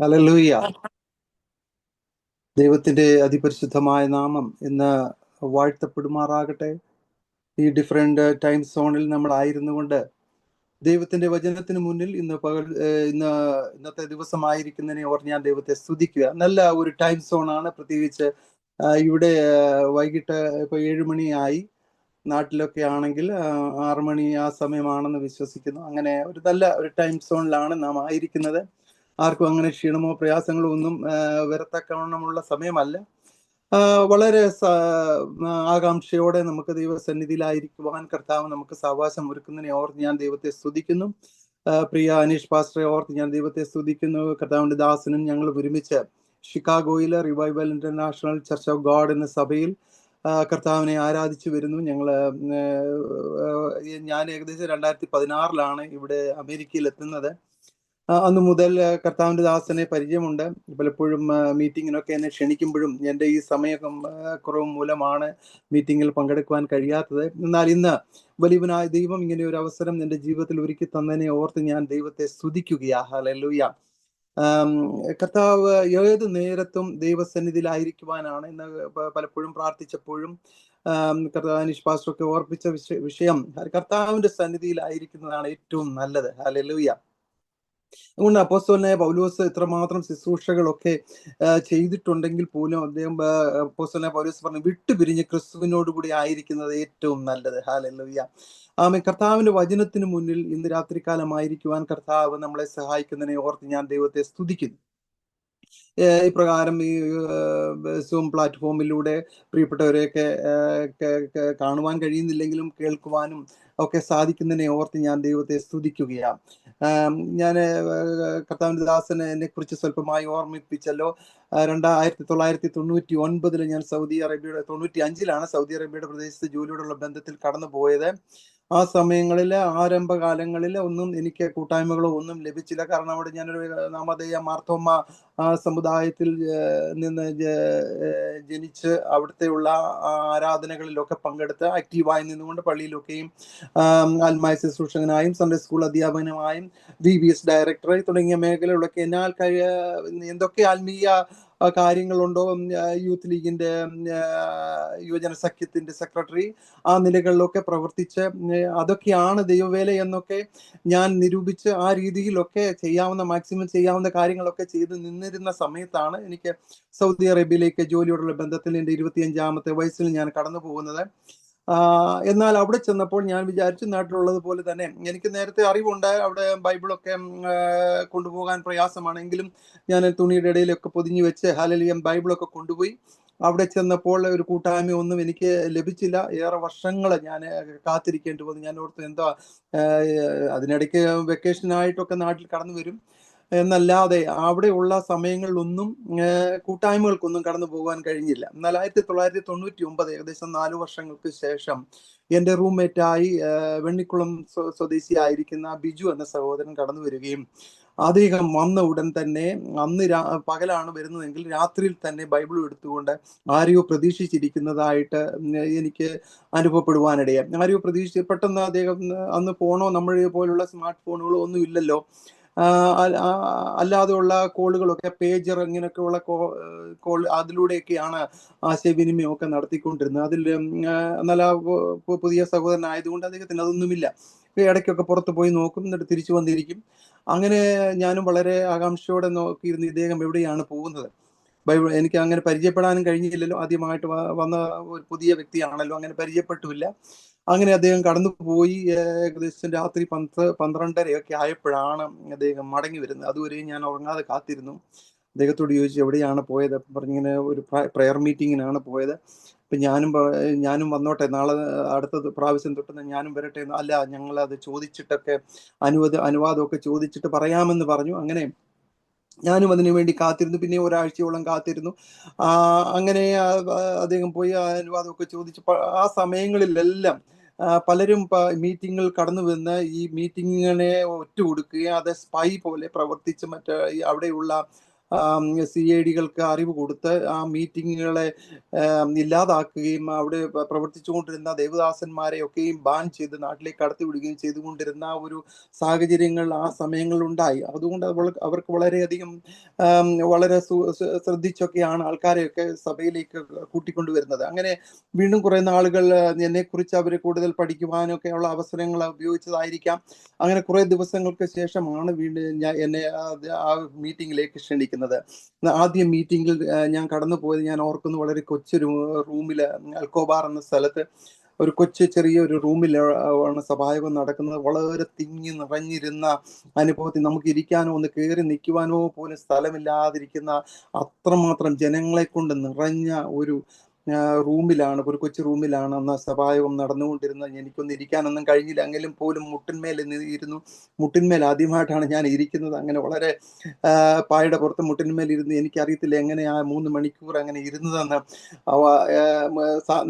Hallelujah. ദൈവത്തിന്റെ അതിപരിശുദ്ധമായ നാമം ഇന്ന് വാഴ്ത്തപ്പെടുമാറാകട്ടെ. ഈ ഡിഫറെന്റ് ടൈം സോണിൽ നമ്മൾ ആയിരുന്നുകൊണ്ട് ദൈവത്തിന്റെ വചനത്തിന് മുന്നിൽ ഇന്നത്തെ ദിവസമായിരിക്കുന്നതിനെ ഓർ ഞാൻ ദൈവത്തെ സ്തുതിക്കുക. നല്ല ഒരു ടൈം സോണാണ്. പ്രത്യേകിച്ച് ഇവിടെ വൈകിട്ട് ഇപ്പൊ 7 മണിയായി. നാട്ടിലൊക്കെ ആണെങ്കിൽ 6 മണി ആ സമയമാണെന്ന് വിശ്വസിക്കുന്നു. അങ്ങനെ ഒരു നല്ല ഒരു ടൈം സോണിലാണ് നാം ആയിരിക്കുന്നത്. ആർക്കും അങ്ങനെ ക്ഷീണമോ പ്രയാസങ്ങളോ ഒന്നും വരത്തക്കവണ്ണമുള്ള സമയമല്ല. വളരെ ആകാംക്ഷയോടെ നമുക്ക് ദൈവസന്നിധിയിലായിരിക്കുവാൻ കർത്താവ് നമുക്ക് സാവകാശം ഒരുക്കുന്നതിനെ ഓർത്ത് ഞാൻ ദൈവത്തെ സ്തുതിക്കുന്നു. പ്രിയ അനീഷ് പാസ്റ്ററെ ഓർത്ത് ഞാൻ ദൈവത്തെ സ്തുതിക്കുന്നു. കർത്താവിന്റെ ദാസനും ഞങ്ങൾ ഒരുമിച്ച് ഷിക്കാഗോയിലെ revival international church of God എന്ന സഭയിൽ കർത്താവിനെ ആരാധിച്ചു വരുന്നു. ഞാൻ ഏകദേശം 2016 ഇവിടെ അമേരിക്കയിൽ എത്തുന്നത്. അന്ന് മുതൽ കർത്താവിന്റെ ദാസനെ പരിചയമുണ്ട്. പലപ്പോഴും മീറ്റിങ്ങിനൊക്കെ എന്നെ ക്ഷണിക്കുമ്പോഴും എൻ്റെ ഈ സമയം കുറവ് മൂലമാണ് മീറ്റിങ്ങിൽ പങ്കെടുക്കുവാൻ കഴിയാത്തത്. എന്നാൽ ഇന്ന് വലിയവനായ ദൈവം ഇങ്ങനെ ഒരു അവസരം എൻ്റെ ജീവിതത്തിൽ ഒരുക്കി തന്നതിനെ ഓർത്ത് ഞാൻ ദൈവത്തെ സ്തുതിക്കുകയാ. ഹല്ലേലൂയ. കർത്താവ് ഏത് നേരത്തും ദൈവസന്നിധിയിലായിരിക്കുവാനാണ്. ഇന്ന് പലപ്പോഴും പ്രാർത്ഥിച്ചപ്പോഴും അനീഷ് പാസ്റ്ററൊക്കെ ഓർപ്പിച്ച വിഷയം കർത്താവിന്റെ സന്നിധിയിലായിരിക്കുന്നതാണ് ഏറ്റവും നല്ലത്. ഹല്ലേലൂയ. അതുകൊണ്ട് അപ്പോസ്തലനായ പൗലോസ് ഇത്രമാത്രം ശുശ്രൂഷകളൊക്കെ ചെയ്തിട്ടുണ്ടെങ്കിൽ പോലും അദ്ദേഹം അപ്പോസ്തലനായ പൗലോസ് പറഞ്ഞു, വിട്ടുപിരിഞ്ഞ് ക്രിസ്തുവിനോട് കൂടി ആയിരിക്കുന്നത് ഏറ്റവും നല്ലത്. ഹല്ലേലൂയ. കർത്താവിന്റെ വചനത്തിന് മുന്നിൽ ഇന്ന് രാത്രികാലമായിരിക്കുവാൻ കർത്താവ് നമ്മളെ സഹായിക്കുന്നതിനെ ഓർത്ത് ഞാൻ ദൈവത്തെ സ്തുതിക്കുന്നു. ഇപ്രകാരം ഈ സൂം പ്ലാറ്റ്ഫോമിലൂടെ പ്രിയപ്പെട്ടവരെയൊക്കെ കാണുവാൻ കഴിയുന്നില്ലെങ്കിലും കേൾക്കുവാനും ഒക്കെ സാധിക്കുന്നതിനെ ഓർത്ത് ഞാൻ ദൈവത്തെ സ്തുതിക്കുകയാണ്. ഞാൻ കർത്താവിന്റെ ദാസനെ എന്നെ കുറിച്ച് സ്വല്പമായി ഓർമ്മിപ്പിച്ചല്ലോ. 1999 ഞാൻ സൗദി അറേബ്യയുടെ 95 സൗദി അറേബ്യയുടെ പ്രദേശത്ത് ജോലിയോടുള്ള ബന്ധത്തിൽ കടന്നു പോയത്. ആ സമയങ്ങളിൽ ആരംഭകാലങ്ങളിൽ ഒന്നും എനിക്ക് കൂട്ടായ്മകളോ ഒന്നും ലഭിച്ചില്ല. കാരണം അവിടെ ഞാനൊരു നാമധേയ മാർത്തോമ സമുദായത്തിൽ നിന്ന് ജനിച്ച് അവിടുത്തെയുള്ള ആരാധനകളിലൊക്കെ പങ്കെടുത്ത് ആക്റ്റീവായി നിന്നുകൊണ്ട് പള്ളിയിലൊക്കെയും ആത്മായ ശുശ്രൂഷകനായും സൺഡേ സ്കൂൾ അധ്യാപകനുമായും VBS ഡയറക്ടറായി തുടങ്ങിയ മേഖലകളിലൊക്കെ എന്നാൽ എന്തൊക്കെ ആത്മീയ കാര്യങ്ങളുണ്ടോ, യൂത്ത് ലീഗിന്റെ യുവജന സഖ്യത്തിന്റെ സെക്രട്ടറി, ആ നിലകളിലൊക്കെ പ്രവർത്തിച്ച് അതൊക്കെയാണ് ദൈവവേല എന്നൊക്കെ ഞാൻ നിരൂപിച്ച് ആ രീതിയിലൊക്കെ മാക്സിമം ചെയ്യാവുന്ന കാര്യങ്ങളൊക്കെ ചെയ്ത് നിന്നിരുന്ന സമയത്താണ് എനിക്ക് സൗദി അറേബ്യയിലേക്ക് ജോലിയോടുള്ള ബന്ധത്തിൽ എൻ്റെ 25-ാമത്തെ വയസ്സിൽ ഞാൻ കടന്നു പോകുന്നത്. എന്നാൽ അവിടെ ചെന്നപ്പോൾ ഞാൻ വിചാരിച്ചു നാട്ടിലുള്ളത് പോലെ തന്നെ എനിക്ക് നേരത്തെ അറിവുണ്ട്. അവിടെ ബൈബിളൊക്കെ കൊണ്ടുപോകാൻ പ്രയാസമാണെങ്കിലും ഞാൻ തുണിയുടെ ഇടയിലൊക്കെ പൊതിഞ്ഞു വെച്ച് ഹല്ലേലൂയ ബൈബിളൊക്കെ കൊണ്ടുപോയി. അവിടെ ചെന്നപ്പോൾ ഒരു കൂട്ടായ്മ ഒന്നും എനിക്ക് ലഭിച്ചില്ല. ഏറെ വർഷങ്ങൾ ഞാൻ കാത്തിരിക്കേണ്ടി വന്നു. ഞാൻ ഓർത്ത് എന്താ, അതിനിടയ്ക്ക് വെക്കേഷനായിട്ടൊക്കെ നാട്ടിൽ കടന്നു വരും എന്നല്ലാതെ അവിടെയുള്ള സമയങ്ങളിലൊന്നും കൂട്ടായ്മകൾക്കൊന്നും കടന്നു പോകാൻ കഴിഞ്ഞില്ല. എന്നാൽ 1999 ഏകദേശം 4 വർഷങ്ങൾക്ക് ശേഷം എൻ്റെ റൂംമേറ്റായി വെണ്ണിക്കുളം സ്വദേശിയായിരിക്കുന്ന ബിജു എന്ന സഹോദരൻ കടന്നു വരികയും അദ്ദേഹം വന്ന ഉടൻ തന്നെ അന്ന് പകലാണ് വരുന്നതെങ്കിൽ രാത്രിയിൽ തന്നെ ബൈബിൾ എടുത്തുകൊണ്ട് ആരെയോ പ്രതീക്ഷിച്ചിരിക്കുന്നതായിട്ട് എനിക്ക് അനുഭവപ്പെടുവാനിടയായി. ആരെയോ പെട്ടെന്ന് അദ്ദേഹം, അന്ന് ഫോണോ നമ്മളെ പോലുള്ള സ്മാർട്ട് ഫോണുകളോ ഒന്നും ഇല്ലല്ലോ, അല്ലാതെയുള്ള കോളുകളൊക്കെ പേജർ ഇങ്ങനെയൊക്കെയുള്ള കോൾ അതിലൂടെയൊക്കെയാണ് ആശയവിനിമയമൊക്കെ നടത്തിക്കൊണ്ടിരുന്നത്. അതിൽ നല്ല പുതിയ സഹോദരനായതുകൊണ്ട് അദ്ദേഹത്തിന് അതൊന്നുമില്ല. ഇടയ്ക്കൊക്കെ പുറത്ത് പോയി നോക്കും, എന്നിട്ട് തിരിച്ചു വന്നിരിക്കും. അങ്ങനെ ഞാനും വളരെ ആകാംക്ഷയോടെ നോക്കിയിരുന്നു ഇദ്ദേഹം എവിടെയാണ് പോകുന്നത്. ബൈബിൾ എനിക്ക് അങ്ങനെ പരിചയപ്പെടാനും കഴിഞ്ഞില്ലല്ലോ. ആദ്യമായിട്ട് വന്ന ഒരു പുതിയ വ്യക്തിയാണല്ലോ, അങ്ങനെ പരിചയപ്പെട്ടുമില്ല. അങ്ങനെ അദ്ദേഹം കടന്നുപോയി. ഏകദേശം രാത്രി 12:30 ആയപ്പോഴാണ് അദ്ദേഹം മടങ്ങി വരുന്നത്. അതുവരെ ഞാൻ ഉറങ്ങാതെ കാത്തിരുന്നു. അദ്ദേഹത്തോട് ചോദിച്ചു എവിടെയാണ് പോയത്. പറഞ്ഞിങ്ങനെ ഒരു പ്രയർ മീറ്റിങ്ങിനാണ് പോയത്. അപ്പം ഞാനും വന്നോട്ടെ, നാളെ അടുത്ത പ്രാവശ്യം തൊട്ട് ഞാനും വരട്ടെ. അല്ല, ഞങ്ങളത് ചോദിച്ചിട്ടൊക്കെ അനുവാദമൊക്കെ ചോദിച്ചിട്ട് പറയാമെന്ന് പറഞ്ഞു. അങ്ങനെ ഞാനും അതിനു വേണ്ടി കാത്തിരുന്നു. പിന്നെ ഒരാഴ്ചയോളം കാത്തിരുന്നു. അങ്ങനെ അദ്ദേഹം പോയി അനുവാദമൊക്കെ ചോദിച്ചു. ആ സമയങ്ങളിലെല്ലാം പലരും മീറ്റിങ്ങുകൾ കടന്നു വന്ന് ഈ മീറ്റിങ്ങിനെ ഒറ്റുകൊടുക്കുകയും അത് സ്പൈ പോലെ പ്രവർത്തിച്ച് അവിടെയുള്ള CIDകൾക്ക് അറിവ് കൊടുത്ത് ആ മീറ്റിങ്ങുകളെ ഇല്ലാതാക്കുകയും അവിടെ പ്രവർത്തിച്ചുകൊണ്ടിരുന്ന ദേവദാസന്മാരെ ഒക്കെയും ബാൻ ചെയ്ത് നാട്ടിലേക്ക് കടത്തിവിടുകയും ചെയ്തുകൊണ്ടിരുന്ന ഒരു സാഹചര്യങ്ങൾ ആ സമയങ്ങളിൽ ഉണ്ടായി. അതുകൊണ്ട് അവർക്ക് വളരെയധികം വളരെ ശ്രദ്ധിച്ചൊക്കെയാണ് ആൾക്കാരെയൊക്കെ സഭയിലേക്ക് കൂട്ടിക്കൊണ്ടുവരുന്നത്. അങ്ങനെ വീണ്ടും കുറെ നാളുകൾ എന്നെക്കുറിച്ച് അവർ കൂടുതൽ പഠിക്കുവാനൊക്കെയുള്ള അവസരങ്ങൾ ഉപയോഗിച്ചതായിരിക്കാം. അങ്ങനെ കുറെ ദിവസങ്ങൾക്ക് ശേഷമാണ് വീണ്ടും എന്നെ ആ മീറ്റിങ്ങിലേക്ക് ക്ഷണിക്കുന്നത്. ആദ്യ മീറ്റിങ്ങിൽ ഞാൻ കടന്നു പോയത് ഞാൻ ഓർക്കുന്നു. വളരെ കൊച്ചൊരു റൂമില്, അൽക്കോബാർ എന്ന സ്ഥലത്ത് ഒരു ചെറിയൊരു റൂമിലാണ് സഭായോഗം നടക്കുന്നത്. വളരെ തിങ്ങി നിറഞ്ഞിരുന്ന അനുഭവത്തിൽ നമുക്ക് ഇരിക്കാനോ ഒന്ന് കയറി നിൽക്കുവാനോ പോലും സ്ഥലമില്ലാതിരിക്കുന്ന അത്രമാത്രം ജനങ്ങളെ കൊണ്ട് നിറഞ്ഞ ഒരു റൂമിലാണ്, ഒരു കൊച്ചു റൂമിലാണ് അന്ന് സഭായോഗം നടന്നുകൊണ്ടിരുന്നത്. എനിക്കൊന്നും ഇരിക്കാനൊന്നും കഴിഞ്ഞില്ല. എങ്കിലും പോലും മുട്ടിന്മേൽ ഇരുന്നു. മുട്ടിന്മേൽ ആദ്യമായിട്ടാണ് ഞാൻ ഇരിക്കുന്നത്. അങ്ങനെ വളരെ പായുടെ പുറത്ത് മുട്ടിന്മേൽ ഇരുന്ന് എനിക്കറിയത്തില്ല എങ്ങനെ ആ 3 മണിക്കൂർ അങ്ങനെ ഇരുന്നതെന്ന്.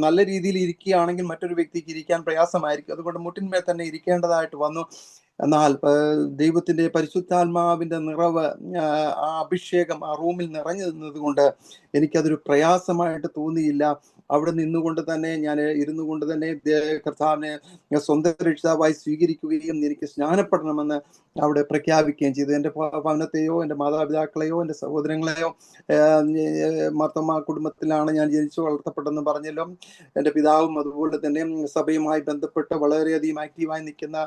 നല്ല രീതിയിൽ ഇരിക്കുകയാണെങ്കിൽ മറ്റൊരു വ്യക്തിക്ക് ഇരിക്കാൻ പ്രയാസമായിരിക്കും. അതുകൊണ്ട് മുട്ടിന്മേൽ തന്നെ ഇരിക്കേണ്ടതായിട്ട് വന്നു. എന്നാൽ ദൈവത്തിന്റെ പരിശുദ്ധാത്മാവിന്റെ നിറവ്, ആ അഭിഷേകം ആ റൂമിൽ നിറഞ്ഞു നിന്നത് കൊണ്ട് എനിക്കതൊരു പ്രയാസമായിട്ട് തോന്നിയില്ല. അവിടെ നിന്നുകൊണ്ട് തന്നെ ഞാൻ ഇരുന്നു കൊണ്ട് തന്നെ കർത്താവിനെ സ്വന്തം രക്ഷിതാവായി സ്വീകരിക്കുകയും എനിക്ക് സ്നാനപ്പെടണമെന്ന് അവിടെ പ്രഖ്യാപിക്കുകയും ചെയ്തു. എൻ്റെ ഭവനത്തെയോ എൻ്റെ മാതാപിതാക്കളെയോ എൻ്റെ സഹോദരങ്ങളെയോ, മർത്തമ്മ കുടുംബത്തിലാണ് ഞാൻ ജനിച്ചു വളർത്തപ്പെട്ടെന്ന് പറഞ്ഞല്ലോ. എൻ്റെ പിതാവും അതുപോലെ തന്നെ സഭയുമായി ബന്ധപ്പെട്ട് വളരെയധികം ആക്റ്റീവായി നിൽക്കുന്ന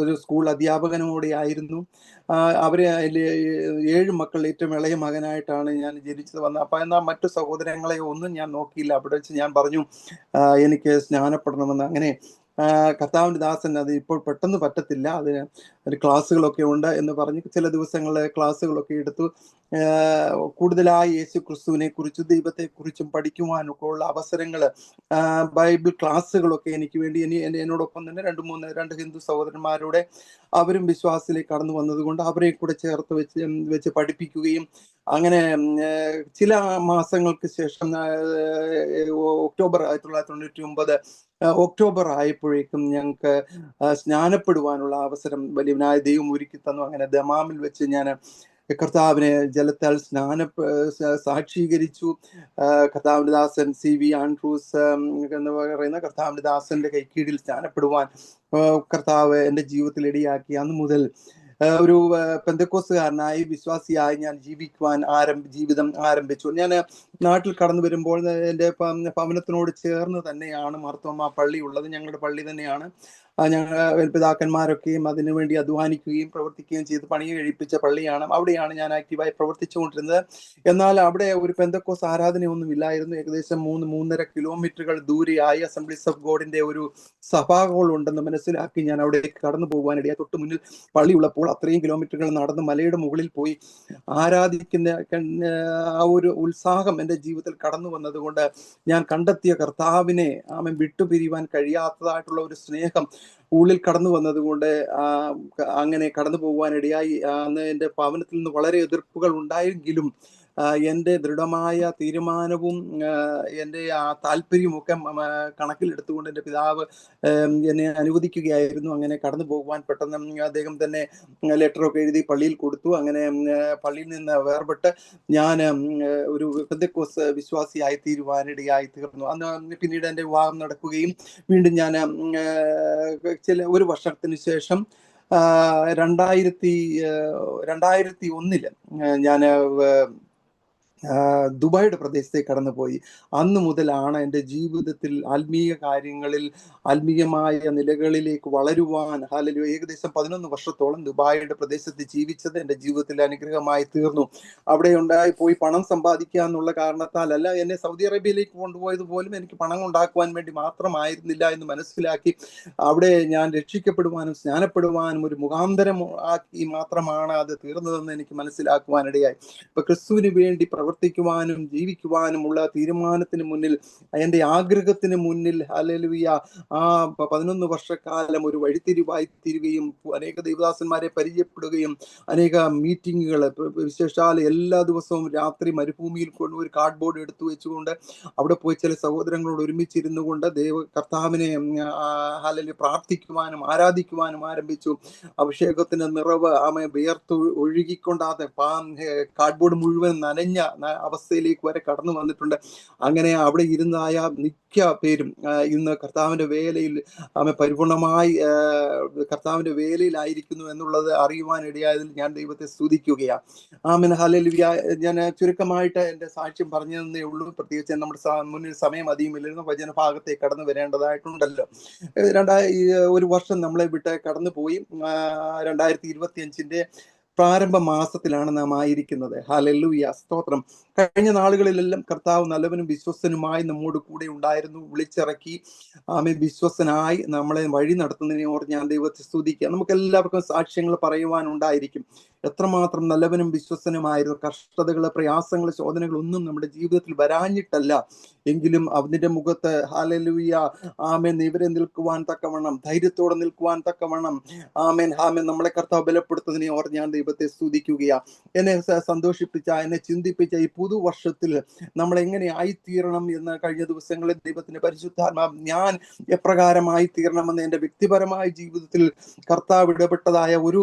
ഒരു സ്കൂൾ അധ്യാപകനും കൂടി ആയിരുന്നു. അവരെ 7 മക്കൾ ഏറ്റവും ഇളയ മകനായിട്ടാണ് ഞാൻ ജനിച്ചത് വന്നത്. അപ്പൊ എന്നാൽ മറ്റു സഹോദരങ്ങളെ ഒന്നും ഞാൻ നോക്കിയില്ല. അവിടെ വെച്ച് ഞാൻ പറഞ്ഞു എനിക്ക് സ്നാനപ്പെടണമെന്ന്. അങ്ങനെ കർത്താവിന്റെ ദാസൻ അത് ഇപ്പോൾ പെട്ടെന്ന് പറ്റത്തില്ല, അതിന് ഒരു ക്ലാസ്സുകളൊക്കെ ഉണ്ട് എന്ന് പറഞ്ഞ് ചില ദിവസങ്ങളിൽ ക്ലാസ്സുകളൊക്കെ എടുത്തു. കൂടുതലായി യേശു ക്രിസ്തുവിനെ കുറിച്ചും ദൈവത്തെ കുറിച്ചും പഠിക്കുവാനൊക്കെ ഉള്ള അവസരങ്ങൾ, ബൈബിൾ ക്ലാസ്സുകളൊക്കെ എനിക്ക് വേണ്ടി എന്നോടൊപ്പം തന്നെ 2 ഹിന്ദു സഹോദരന്മാരുടെ അവരും വിശ്വാസത്തിലേക്ക് കടന്നു വന്നത് കൊണ്ട് അവരെ കൂടെ ചേർത്ത് വെച്ച് പഠിപ്പിക്കുകയും അങ്ങനെ ചില മാസങ്ങൾക്ക് ശേഷം ഒക്ടോബർ 1999 ഒക്ടോബർ ആയപ്പോഴേക്കും ഞങ്ങൾക്ക് സ്നാനപ്പെടുവാനുള്ള അവസരം വലിയവനായ ദൈവം ഒരുക്കി തന്നു. അങ്ങനെ ദമാമിൽ വെച്ച് ഞാൻ കർത്താവിനെ ജലത്താൽ സാക്ഷീകരിച്ചു. കർത്താവിന്റെ ദാസൻ CV ആൻഡ്രൂസ് എന്ന് പറയുന്ന കർത്താവിന്റെ ദാസന്റെ കൈക്കീഴിൽ സ്നാനപ്പെടുവാൻ കർത്താവ് എൻ്റെ ജീവിതത്തിൽ ഇടയാക്കി. അന്ന് മുതൽ ഒരു പെന്തക്കോസ്തുകാരനായി വിശ്വാസിയായി ഞാൻ ജീവിക്കുവാൻ ജീവിതം ആരംഭിച്ചു. ഞാൻ നാട്ടിൽ കടന്നു വരുമ്പോൾ എൻ്റെ ഭവനത്തിനോട് ചേർന്ന് തന്നെയാണ് മാർത്തോമാ പള്ളി ഉള്ളത്. ഞങ്ങളുടെ പള്ളി തന്നെയാണ്. ഞങ്ങൾ പിതാക്കന്മാരൊക്കെയും അതിനുവേണ്ടി അധ്വാനിക്കുകയും പ്രവർത്തിക്കുകയും ചെയ്ത് പണി കഴിപ്പിച്ച പള്ളിയാണ്. അവിടെയാണ് ഞാൻ ആക്റ്റീവായി പ്രവർത്തിച്ചുകൊണ്ടിരുന്നത്. എന്നാൽ അവിടെ ഒരു പെന്തക്കോസ് ആരാധനയൊന്നും ഇല്ലായിരുന്നു. ഏകദേശം 3-3.5 കിലോമീറ്ററുകൾ ദൂരെയായി അസംബ്ലീസ് ഓഫ് ഗോഡിന്റെ ഒരു സഭാ ഹോൾ ഉണ്ടെന്ന് മനസ്സിലാക്കി ഞാൻ അവിടെ കടന്നു പോകുവാനിടയായി. തൊട്ട് മുന്നിൽ പള്ളി ഉള്ളപ്പോൾ അത്രയും കിലോമീറ്ററുകൾ നടന്ന് മലയുടെ മുകളിൽ പോയി ആരാധിക്കുന്ന ആ ഒരു ഉത്സാഹം എൻ്റെ ജീവിതത്തിൽ കടന്നു വന്നതുകൊണ്ട് ഞാൻ കണ്ടെത്തിയ കർത്താവിനെ വിട്ടുപിരിയുവാൻ കഴിയാത്തതായിട്ടുള്ള ഒരു സ്നേഹം ഉള്ളിൽ കടന്നു വന്നതുകൊണ്ട് അങ്ങനെ കടന്നു പോകുവാനിടയായി. അന്ന് എൻ്റെ ഭവനത്തിൽ നിന്ന് വളരെ എതിർപ്പുകൾ ഉണ്ടായെങ്കിലും എൻ്റെ ദൃഢമായ തീരുമാനവും എൻ്റെ ആ താല്പര്യമൊക്കെ കണക്കിലെടുത്തുകൊണ്ട് എൻ്റെ പിതാവ് എന്നെ അനുവദിക്കുകയായിരുന്നു. അങ്ങനെ കടന്നു പോകുവാൻ പെട്ടെന്ന് അദ്ദേഹം തന്നെ ലെറ്ററൊക്കെ എഴുതി പള്ളിയിൽ കൊടുത്തു. അങ്ങനെ പള്ളിയിൽ നിന്ന് വേർപെട്ട് ഞാൻ ഒരു പെന്തക്കോസ്ത് വിശ്വാസിയായി തീരുവാനിടയായി തീർന്നു. അന്ന് പിന്നീട് എൻ്റെ വിവാഹം നടക്കുകയും വീണ്ടും ഞാൻ ഒരു വർഷത്തിന് ശേഷം 2001 ഞാൻ ദുബായിയുടെ പ്രദേശത്തേക്ക് കടന്നുപോയി. അന്ന് മുതലാണ് എൻ്റെ ജീവിതത്തിൽ ആത്മീയ കാര്യങ്ങളിൽ ആത്മീയമായ നിലകളിലേക്ക് വളരുവാൻ ഏകദേശം 11 വർഷത്തോളം ദുബായിയുടെ പ്രദേശത്ത് ജീവിച്ചത് എൻ്റെ ജീവിതത്തിൽ അനുഗ്രഹമായി തീർന്നു. അവിടെ പോയി പണം സമ്പാദിക്കുക എന്നുള്ള കാരണത്താലല്ല, എന്നെ സൗദി അറേബ്യയിലേക്ക് കൊണ്ടുപോയത് പോലും എനിക്ക് പണം ഉണ്ടാക്കുവാൻ വേണ്ടി മാത്രമായിരുന്നില്ല എന്ന് മനസ്സിലാക്കി അവിടെ ഞാൻ രക്ഷിക്കപ്പെടുവാനും സ്നാനപ്പെടുവാനും ഒരു മുഖാന്തരം ആക്കി മാത്രമാണ് അത് തീർന്നതെന്ന് എനിക്ക് മനസ്സിലാക്കുവാനിടയായി. ഇപ്പൊ ക്രിസ്തുവിന് വേണ്ടി പ്രവർത്തിക്കുവാനും ജീവിക്കുവാനുമുള്ള തീരുമാനത്തിന് മുന്നിൽ, എൻ്റെ ആഗ്രഹത്തിന് മുന്നിൽ ഹല്ലേലൂയ 11 വർഷക്കാലം ഒരു വഴിത്തിരിവായി തീരുകയും അനേക ദൈവദാസന്മാരെ പരിചയപ്പെടുകയും അനേക മീറ്റിങ്ങുകൾ, വിശേഷാൽ എല്ലാ ദിവസവും രാത്രി മരുഭൂമിയിൽ കൊണ്ട് ഒരു കാർഡ് ബോർഡ് എടുത്തു വെച്ചുകൊണ്ട് അവിടെ പോയി ചില സഹോദരങ്ങളോട് ഒരുമിച്ചിരുന്നു കൊണ്ട് കർത്താവിനെ ഹല്ലേലൂയ പ്രാർത്ഥിക്കുവാനും ആരാധിക്കുവാനും ആരംഭിച്ചു. അഭിഷേകത്തിന്റെ നിറവ് വിയർത്ത് ഒഴുകിക്കൊണ്ടാതെ കാർഡ് ബോർഡ് മുഴുവൻ നനഞ്ഞ അവസ്ഥയിലേക്ക് വരെ കടന്നു വന്നിട്ടുണ്ട്. അങ്ങനെ അവിടെ ഇരുന്നായ മിക്ക പേരും ഇന്ന് കർത്താവിന്റെ വേലയിൽ പരിപൂർണമായി കർത്താവിന്റെ വേലയിലായിരിക്കുന്നു എന്നുള്ളത് അറിയുവാൻ ഇടയായതിൽ ഞാൻ ദൈവത്തെ സ്തുതിക്കുകയാണ്. ആമേൻ, ഹല്ലേലൂയ. ഞാൻ ചുരുക്കമായിട്ട് എൻ്റെ സാക്ഷ്യം പറഞ്ഞു തന്നേ ഉള്ളൂ. പ്രത്യേകിച്ച് നമ്മുടെ മുന്നിൽ സമയം അധികമില്ലായിരുന്നു. വചനഭാഗത്തേക്ക് കടന്നു വരേണ്ടതായിട്ടുണ്ടല്ലോ. ഒരു വർഷം നമ്മളെ വിട്ട് കടന്നുപോയി. 2025 പ്രാരംഭ മാസത്തിലാണ് നാം ആയിരിക്കുന്നത്. ഹല്ലേലൂയ, സ്തോത്രം. കഴിഞ്ഞ നാളുകളിലെല്ലാം കർത്താവ് നല്ലവനും വിശ്വസ്തനുമായി നമ്മോട് കൂടെ ഉണ്ടായിരുന്നു. വിളിച്ചിറക്കി വിശ്വസ്തനായി നമ്മളെ വഴി നടത്തുന്നതിനെ ഓർത്ത് ഞാൻ ദൈവത്തെ സ്തുതിക്കുക. നമുക്ക് എല്ലാവർക്കും സാക്ഷ്യങ്ങൾ പറയുവാനുണ്ടായിരിക്കും. എത്രമാത്രം നല്ലവനും വിശ്വസ്തനുമായിരുന്നു. കഷ്ടതകള്, പ്രയാസങ്ങള്, ശോധനകളൊന്നും നമ്മുടെ ജീവിതത്തിൽ വരാഞ്ഞിട്ടല്ല, എങ്കിലും അതിന്റെ മുഖത്ത് ഹല്ലേലൂയ ഇവരെ നിൽക്കുവാൻ തക്കവണ്ണം, ധൈര്യത്തോടെ നിൽക്കുവാൻ തക്കവണ്ണം നമ്മളെ കർത്താവ് ബലപ്പെടുത്തുന്നതിനെ ഓർത്ത് ഞാൻ ദൈവത്തെ സ്തുതിക്കുകയാണ്. എന്നെ സന്തോഷിപ്പിച്ച, എന്നെ ചിന്തിപ്പിച്ച ഈ പുതുവർഷത്തിൽ നമ്മൾ എങ്ങനെ ആയിത്തീരണം എന്ന് കഴിഞ്ഞ ദിവസങ്ങളിൽ ദൈവത്തിന്റെ പരിശുദ്ധാത്മാവ് ഞാൻ എപ്രകാരമായി തീരണമെന്ന് എൻ്റെ വ്യക്തിപരമായ ജീവിതത്തിൽ കർത്താവ് ഇടപെട്ടതായ ഒരു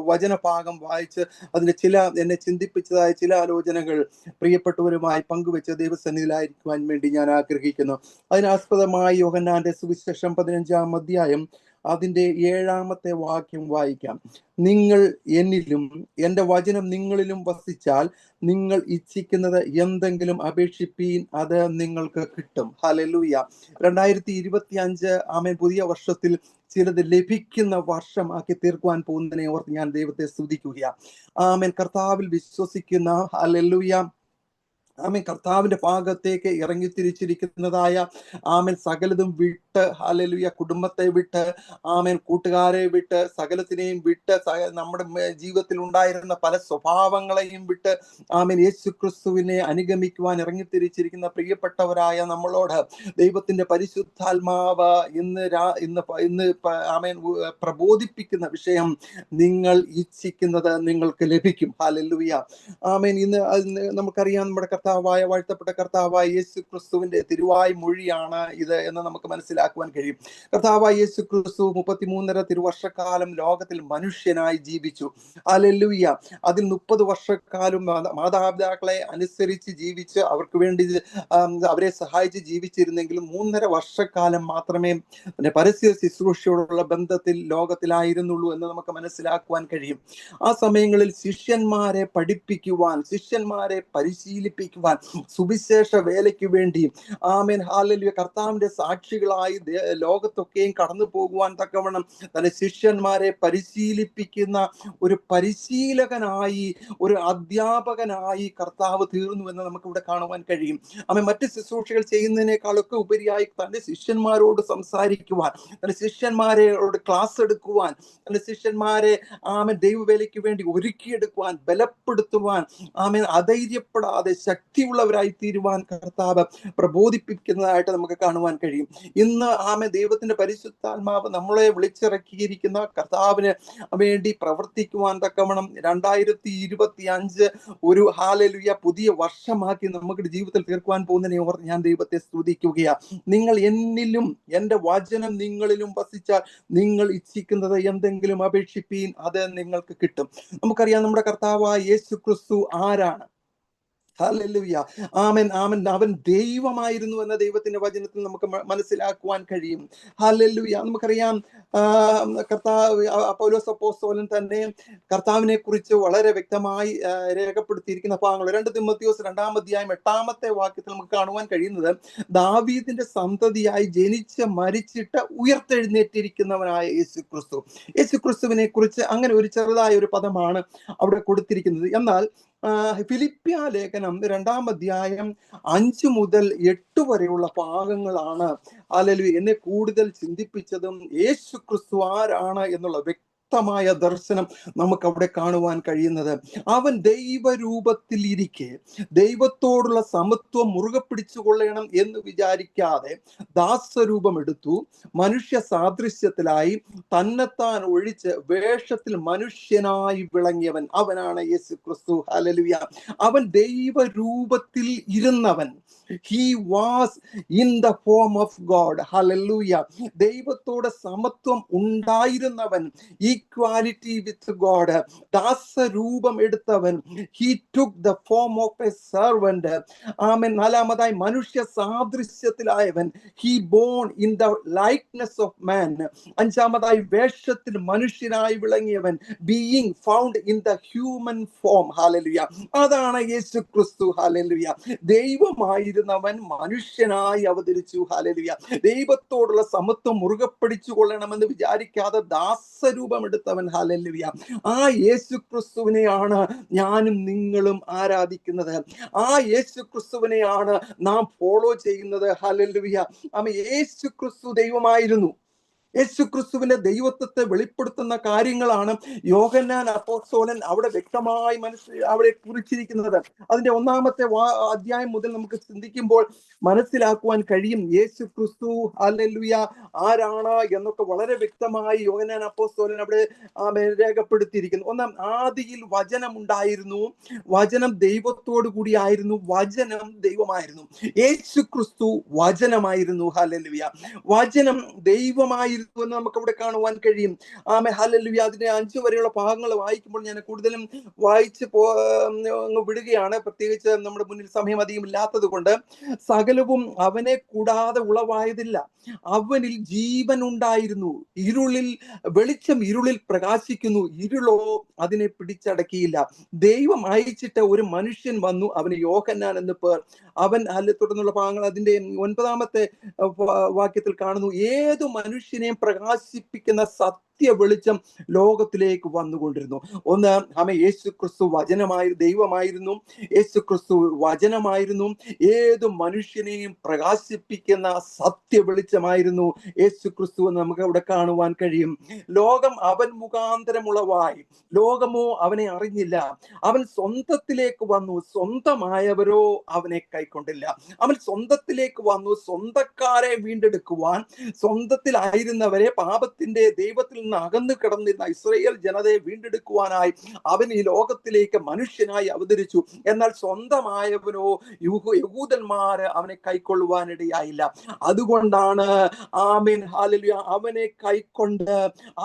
വചനഭാഗം വായിച്ച് അതിന്റെ എന്നെ ചിന്തിപ്പിച്ചതായ ചില ആലോചനകൾ പ്രിയപ്പെട്ടവരുമായി പങ്കുവെച്ച് ദൈവസന്നിധിയിലായിരിക്കുവാൻ വേണ്ടി ഞാൻ ആഗ്രഹിക്കുന്നു. അതിനാസ്പദമായി യോഹന്നാന്റെ സുവിശേഷം 15-ാം അധ്യായം അതിന്റെ 7-ാമത്തെ വാക്യം വായിക്കാം. നിങ്ങൾ എന്നിലും എൻ്റെ വചനം നിങ്ങളിലും വസിച്ചാൽ നിങ്ങൾ ഇച്ഛിക്കുന്നത് എന്തെങ്കിലും അപേക്ഷിപ്പീൻ, അത് നിങ്ങൾക്ക് കിട്ടും. ഹല്ലേലൂയ. 2025 പുതിയ വർഷത്തിൽ ചിലത് ലഭിക്കുന്ന വർഷമാക്കി തീർക്കുവാൻ പോകുന്നതിനെ ഓർത്ത് ഞാൻ ദൈവത്തെ സ്തുതിക്കുകയാണ്. കർത്താവിൽ വിശ്വസിക്കുന്ന ഹല്ലേലൂയ കർത്താവിന്റെ ഭാഗത്തേക്ക് ഇറങ്ങിത്തിരിച്ചിരിക്കുന്നതായ സകലതും വിട്ട്, ഹല്ലേലൂയ, കുടുംബത്തെ വിട്ട്, കൂട്ടുകാരെ വിട്ട്, സകലത്തിനെയും വിട്ട്, നമ്മുടെ ജീവിതത്തിൽ ഉണ്ടായിരുന്ന പല സ്വഭാവങ്ങളെയും വിട്ട് യേശു ക്രിസ്തുവിനെ അനുഗമിക്കുവാൻ ഇറങ്ങിത്തിരിച്ചിരിക്കുന്ന പ്രിയപ്പെട്ടവരായ നമ്മളോട് ദൈവത്തിന്റെ പരിശുദ്ധാത്മാവ് ഇന്ന് പ്രബോധിപ്പിക്കുന്ന വിഷയം, നിങ്ങൾ ഇച്ഛിക്കുന്നത് നിങ്ങൾക്ക് ലഭിക്കും. ഹല്ലേലൂയ. ഇന്ന് നമുക്കറിയാം, നമ്മുടെ വാഴ്ത്തപ്പെട്ട കർത്താവായ യേശു ക്രിസ്തുവിന്റെ തിരുവായ് മൊഴിയാണ് ഇത് എന്ന് നമുക്ക് മനസ്സിലാക്കുവാൻ കഴിയും. കർത്താവായ യേശു ക്രിസ്തു 33.5 തിരുവർഷക്കാലം ലോകത്തിൽ മനുഷ്യനായി ജീവിച്ചു. ഹല്ലേലൂയ. അതിൽ 30 വർഷക്കാലം മാതാപിതാക്കളെ അനുസരിച്ച് ജീവിച്ച് അവർക്ക് വേണ്ടി അവരെ സഹായിച്ച് ജീവിച്ചിരുന്നെങ്കിലും 3.5 വർഷക്കാലം മാത്രമേ പരസ്യ ശുശ്രൂഷയോടുള്ള ബന്ധത്തിൽ ലോകത്തിലായിരുന്നുള്ളൂ എന്ന് നമുക്ക് മനസ്സിലാക്കുവാൻ കഴിയും. ആ സമയങ്ങളിൽ ശിഷ്യന്മാരെ പഠിപ്പിക്കുവാൻ, ശിഷ്യന്മാരെ പരിശീലിപ്പിക്കുവാൻ, സുവിശേഷ വേലയ്ക്ക് വേണ്ടി ഹല്ലേലൂയ കർത്താവിന്റെ സാക്ഷികളായി ലോകത്തൊക്കെയും കടന്നു പോകുവാൻ തക്കവണ്ണം തന്റെ ശിഷ്യന്മാരെ പരിശീലിപ്പിക്കുന്ന ഒരു പരിശീലകനായി, ഒരു അധ്യാപകനായി കർത്താവ് തീർന്നു എന്ന് നമുക്ക് ഇവിടെ കാണുവാൻ കഴിയും. മറ്റ് ശുശ്രൂഷകൾ ചെയ്യുന്നതിനേക്കാളൊക്കെ ഉപരിയായി തന്റെ ശിഷ്യന്മാരോട് സംസാരിക്കുവാൻ, തന്റെ ശിഷ്യന്മാരോട് ക്ലാസ് എടുക്കുവാൻ, തന്റെ ശിഷ്യന്മാരെ ദൈവവേലയ്ക്ക് വേണ്ടി ഒരുക്കിയെടുക്കുവാൻ, ബലപ്പെടുത്തുവാൻ, അധൈര്യപ്പെടാതെ ശക്തിയുള്ളവരായി തീരുവാൻ കർത്താവ് പ്രബോധിപ്പിക്കുന്നതായിട്ട് നമുക്ക് കാണുവാൻ കഴിയും. ഇന്ന് ദൈവത്തിന്റെ പരിശുദ്ധാത്മാവ് നമ്മളെ വിളിച്ചിറക്കിയിരിക്കുന്ന കർത്താവിന് വേണ്ടി പ്രവർത്തിക്കുവാൻ തക്കവണ്ണം 2025 ഒരു ഹല്ലേലൂയ പുതിയ വർഷമാക്കി നമ്മുടെ ജീവിതത്തിൽ തീർക്കുവാൻ പോകുന്നതിനെ ഓർത്ത് ഞാൻ ദൈവത്തെ സ്തുതിക്കുകയാണ്. നിങ്ങൾ എന്നിലും എൻ്റെ വചനം നിങ്ങളിലും വസിച്ചാൽ നിങ്ങൾ ഇച്ഛിക്കുന്നത് എന്തെങ്കിലും അപേക്ഷിപ്പീൻ, അത് നിങ്ങൾക്ക് കിട്ടും. നമുക്കറിയാം, നമ്മുടെ കർത്താവായ യേശു ക്രിസ്തു ആരാണ്? ഹല്ലേലൂയ. അവൻ ദൈവമായിരുന്നു എന്ന ദൈവത്തിന്റെ വചനത്തിൽ നമുക്ക് മനസ്സിലാക്കുവാൻ കഴിയും. ഹല്ലേലൂയ. നമുക്കറിയാം, പൗലോസ് അപ്പോസ്തലൻ തന്നെ കർത്താവിനെ കുറിച്ച് വളരെ വ്യക്തമായി രേഖപ്പെടുത്തിയിരിക്കുന്ന ഭാഗങ്ങൾ 2 തിമോത്തിയോസ് 2-ാം അധ്യായം 8-ാമത്തെ വാക്യത്തിൽ നമുക്ക് കാണുവാൻ കഴിയുന്നത്, ദാവീദിന്റെ സന്തതിയായി ജനിച്ച് മരിച്ചിട്ട് ഉയർത്തെഴുന്നേറ്റിരിക്കുന്നവനായ യേശു ക്രിസ്തു. യേശു ക്രിസ്തുവിനെ കുറിച്ച് അങ്ങനെ ഒരു ചെറുതായ ഒരു പദമാണ് അവിടെ കൊടുത്തിരിക്കുന്നത്. എന്നാൽ ഫിലിപ്പിയ ലേഖനം 2-ാം അധ്യായം 5 മുതൽ 8 വരെയുള്ള ഭാഗങ്ങളാണ് ഹല്ലേലൂയ എന്നെ കൂടുതൽ ചിന്തിപ്പിച്ചതും യേശു ക്രിസ്തു ആരാണ് എന്നുള്ള വ്യക്തമായ ദർശനം നമുക്ക് അവിടെ കാണുവാൻ കഴിയുന്നത്. അവൻ ദൈവരൂപത്തിൽ ഇരിക്കെ ദൈവത്തോടുള്ള സമത്വം മുറുകെ പിടിച്ചുകൊള്ളണം എന്ന് വിചാരിക്കാതെ ദാസരൂപം എടുത്തു. മനുഷ്യ സാദൃശ്യത്തിലായി തന്നെത്താൻ ഒഴിച്ച് വേഷത്തിൽ മനുഷ്യനായി വിളങ്ങിയവൻ അവനാണ് യേശു ക്രിസ്തു. ഹല്ലേലൂയ. അവൻ ദൈവരൂപത്തിൽ ഇരുന്നവൻ. He was in the form of God. Hallelujah. ദൈവത്തോട് സമത്വം ഉണ്ടായിരുന്നവൻ, ഈക്വാലിറ്റി വിത്ത് ഗോഡ്, ദാസരൂപം എടുത്തവൻ. He took the form of a servant. ആമേൻ. നാലാമതായി മനുഷ്യ സാദൃശ്യത്തിലായവൻ. He born in the likeness of man. അഞ്ചാമതായി വേഷത്തിൽ മനുഷ്യനായി വിളങ്ങിയവൻ, being found in the human form. Hallelujah. അതാണ് യേശു ക്രിസ്തു. ഹല്ലേലൂയ. ദൈവമായിരുന്നവൻ മനുഷ്യനായി അവതരിച്ചു. ഹല്ലേലൂയ. ദൈവത്തോടുള്ള സമത്വം മുറുകെ പിടിച്ചു കൊള്ളണമെന്ന് വിചാരിക്കാതെ ദാസരൂപം എടുത്തവൻ. ഹല്ലേലൂയ. ആ യേശു ക്രിസ്തുവിനെയാണ് ഞാനും നിങ്ങളും ആരാധിക്കുന്നത്. ആ യേശു ക്രിസ്തുവിനെയാണ് നാം ഫോളോ ചെയ്യുന്നത്. ഹല്ലേലൂയ. യേശു ക്രിസ്തു ദൈവമായിരുന്നു. യേശു ക്രിസ്തുവിന്റെ ദൈവത്വത്തെ വെളിപ്പെടുത്തുന്ന കാര്യങ്ങളാണ് യോഹന്നാൻ അപ്പോസ്തലൻ അവിടെ വ്യക്തമായി അവിടെ കുറിച്ചിരിക്കുന്നത്. അതിന്റെ 1-ാമത്തെ അധ്യായം മുതൽ നമുക്ക് ചിന്തിക്കുമ്പോൾ മനസ്സിലാക്കുവാൻ കഴിയും യേശു ക്രിസ്തു ഹല്ലേലൂയ ആരാണ് എന്നൊക്കെ വളരെ വ്യക്തമായി യോഹന്നാൻ അപ്പോസ്തലൻ അവിടെ രേഖപ്പെടുത്തിയിരിക്കുന്നു. ഒന്നാം, ആദിയിൽ വചനം ഉണ്ടായിരുന്നു, വചനം ദൈവത്തോടു കൂടിയായിരുന്നു, വചനം ദൈവമായിരുന്നു. യേശു ക്രിസ്തു വചനമായിരുന്നു. ഹല്ലേലൂയ. വചനം ദൈവമായി എന്ന് നമുക്ക് അവിടെ കാണുവാൻ കഴിയും. ഹല്ലേലൂയ. അതിന്റെ 5 വരെയുള്ള ഭാഗങ്ങൾ വായിക്കുമ്പോൾ ഞാൻ കൂടുതലും വായിച്ച് വിടുകയാണ്, പ്രത്യേകിച്ച് നമ്മുടെ മുന്നിൽ സമയം അധികം ഇല്ലാത്തത് കൊണ്ട്. സകലവും അവനെ കൂടാതെ ഉളവായതില്ല, അവനിൽ ജീവൻ ഉണ്ടായിരുന്നു, വെളിച്ചം ഇരുളിൽ പ്രകാശിക്കുന്നു, ഇരുളോ അതിനെ പിടിച്ചടക്കിയില്ല. ദൈവം അയച്ചിട്ട് ഒരു മനുഷ്യൻ വന്നു, അവന് യോഹന്നാൻ എന്ന് പേർ. അവൻ തുടർന്നുള്ള ഭാഗങ്ങൾ അതിന്റെ 9-ാമത്തെ വാക്യത്തിൽ കാണുന്നു, ഏതു മനുഷ്യനെയും പ്രകാശിപ്പിക്കുന്ന സത്യ വെളിച്ചം ലോകത്തിലേക്ക് വന്നുകൊണ്ടിരുന്നു. ഒന്ന്, യേശു ക്രിസ്തു ദൈവമായിരുന്നു, യേശു ക്രിസ്തു വചനമായിരുന്നു, ഏതു മനുഷ്യനെയും പ്രകാശിപ്പിക്കുന്ന സത്യ വെളിച്ചമായിരുന്നു യേശു ക്രിസ്തു എന്ന് നമുക്ക് അവിടെ കാണുവാൻ കഴിയും. ലോകം അവൻ മുഖാന്തരമുളവായി, ലോകമോ അവനെ അറിഞ്ഞില്ല. അവൻ സ്വന്തത്തിലേക്ക് വന്നു, സ്വന്തമായവരോ അവനെ കൈക്കൊണ്ടില്ല. അവൻ സ്വന്തത്തിലേക്ക് വന്നു, സ്വന്തക്കാരെ വീണ്ടെടുക്കുവാൻ. സ്വന്തത്തിലായിരുന്നവരെ, പാപത്തിന്റെ ദൈവത്തിൽ നിന്ന് അകന്നു കിടന്നിരുന്ന ഇസ്രായേൽ ജനതയെ വീണ്ടെടുക്കുവാനായി അവൻ ഈ ലോകത്തിലേക്ക് മനുഷ്യനായി അവതരിച്ചു. എന്നാൽ സ്വന്തമായവനോ, യഹൂദന്മാര് അവനെ കൈക്കൊള്ളുവാനിടയായില്ല. അതുകൊണ്ടാണ് ആമേൻ ഹല്ലേലൂയ അവനെ കൈക്കൊണ്ട്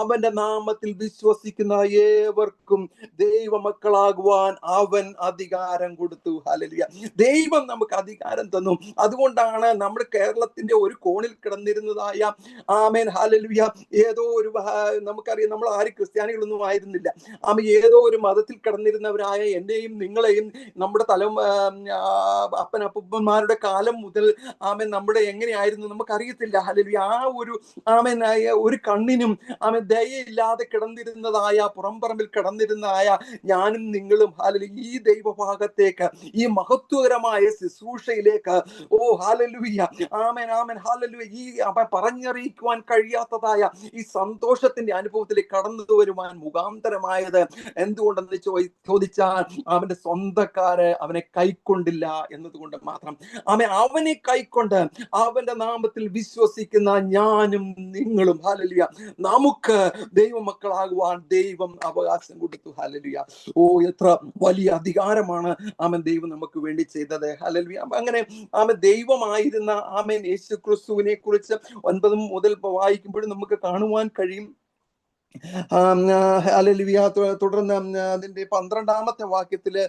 അവന്റെ നാമത്തിൽ വിശ്വസിക്കുന്ന ഏവർക്കും ദൈവമക്കളാകുവാൻ അവൻ അധികാരം കൊടുത്തു. ഹല്ലേലൂയ. ദൈവം നമുക്ക് അധികാരം തന്നു. അതുകൊണ്ടാണ് നമ്മുടെ കേരളത്തിന്റെ ഒരു കോണിൽ കിടന്നിരുന്നതായ ആമേൻ ഹല്ലേലൂയ ഏതോ ഒരു നമുക്കറിയാം, നമ്മൾ ആരും ക്രിസ്ത്യാനികളൊന്നും ആയിരുന്നില്ല. ഏതോ ഒരു മതത്തിൽ കിടന്നിരുന്നവരായ എന്നെയും നിങ്ങളെയും നമ്മുടെ അപ്പനപ്പന്മാരുടെ കാലം മുതൽ നമ്മുടെ എങ്ങനെയായിരുന്നു നമുക്കറിയത്തില്ല. ഹല്ലേലൂയ. ആ ഒരു കണ്ണിനും ദയയില്ലാതെ കിടന്നിരുന്നതായ, പുറംപറമ്പിൽ കിടന്നിരുന്നതായ ഞാനും നിങ്ങളും ഹല്ലേലൂയ ഈ ദൈവഭാഗത്തേക്ക്, ഈ മഹത്വകരമായ ശുശ്രൂഷയിലേക്ക്, ഓ ഹല്ലേലൂയ ആമേൻ ആമേൻ ഹല്ലേലൂയ, ഈ പറഞ്ഞറിയിക്കുവാൻ കഴിയാത്തതായ ഈ സന്തോഷത്തിന്റെ അനുഭവത്തിലേക്ക് കടന്നു വരുവാൻ മുഖാന്തരമായത് എന്തുകൊണ്ടെന്ന് ചോദിച്ചാൽ അവന്റെ സ്വന്തക്കാര് അവനെ കൈക്കൊണ്ടില്ല എന്നതുകൊണ്ട് മാത്രം. അവനെ കൈക്കൊണ്ട് അവന്റെ നാമത്തിൽ വിശ്വസിക്കുന്ന ഞാനും നിങ്ങളും ഹല്ലേലൂയ നമുക്ക് ദൈവമക്കളാകുവാൻ ദൈവം അവകാശം കൊടുത്തു. ഹല്ലേലൂയ. ഓ, എത്ര വലിയ അധികാരമാണ് ദൈവം നമുക്ക് വേണ്ടി ചെയ്തത്. ഹല്ലേലൂയ. അങ്ങനെ ദൈവമായിരുന്ന യേശു ക്രിസ്തുവിനെ കുറിച്ച് 9 മുതൽ വായിക്കുമ്പോഴും നമുക്ക് കാണുവാൻ കഴിയും. ഹല്ലേലൂയ. തുടർന്ന് അതിന്റെ 12-ാമത്തെ വാക്യത്തില്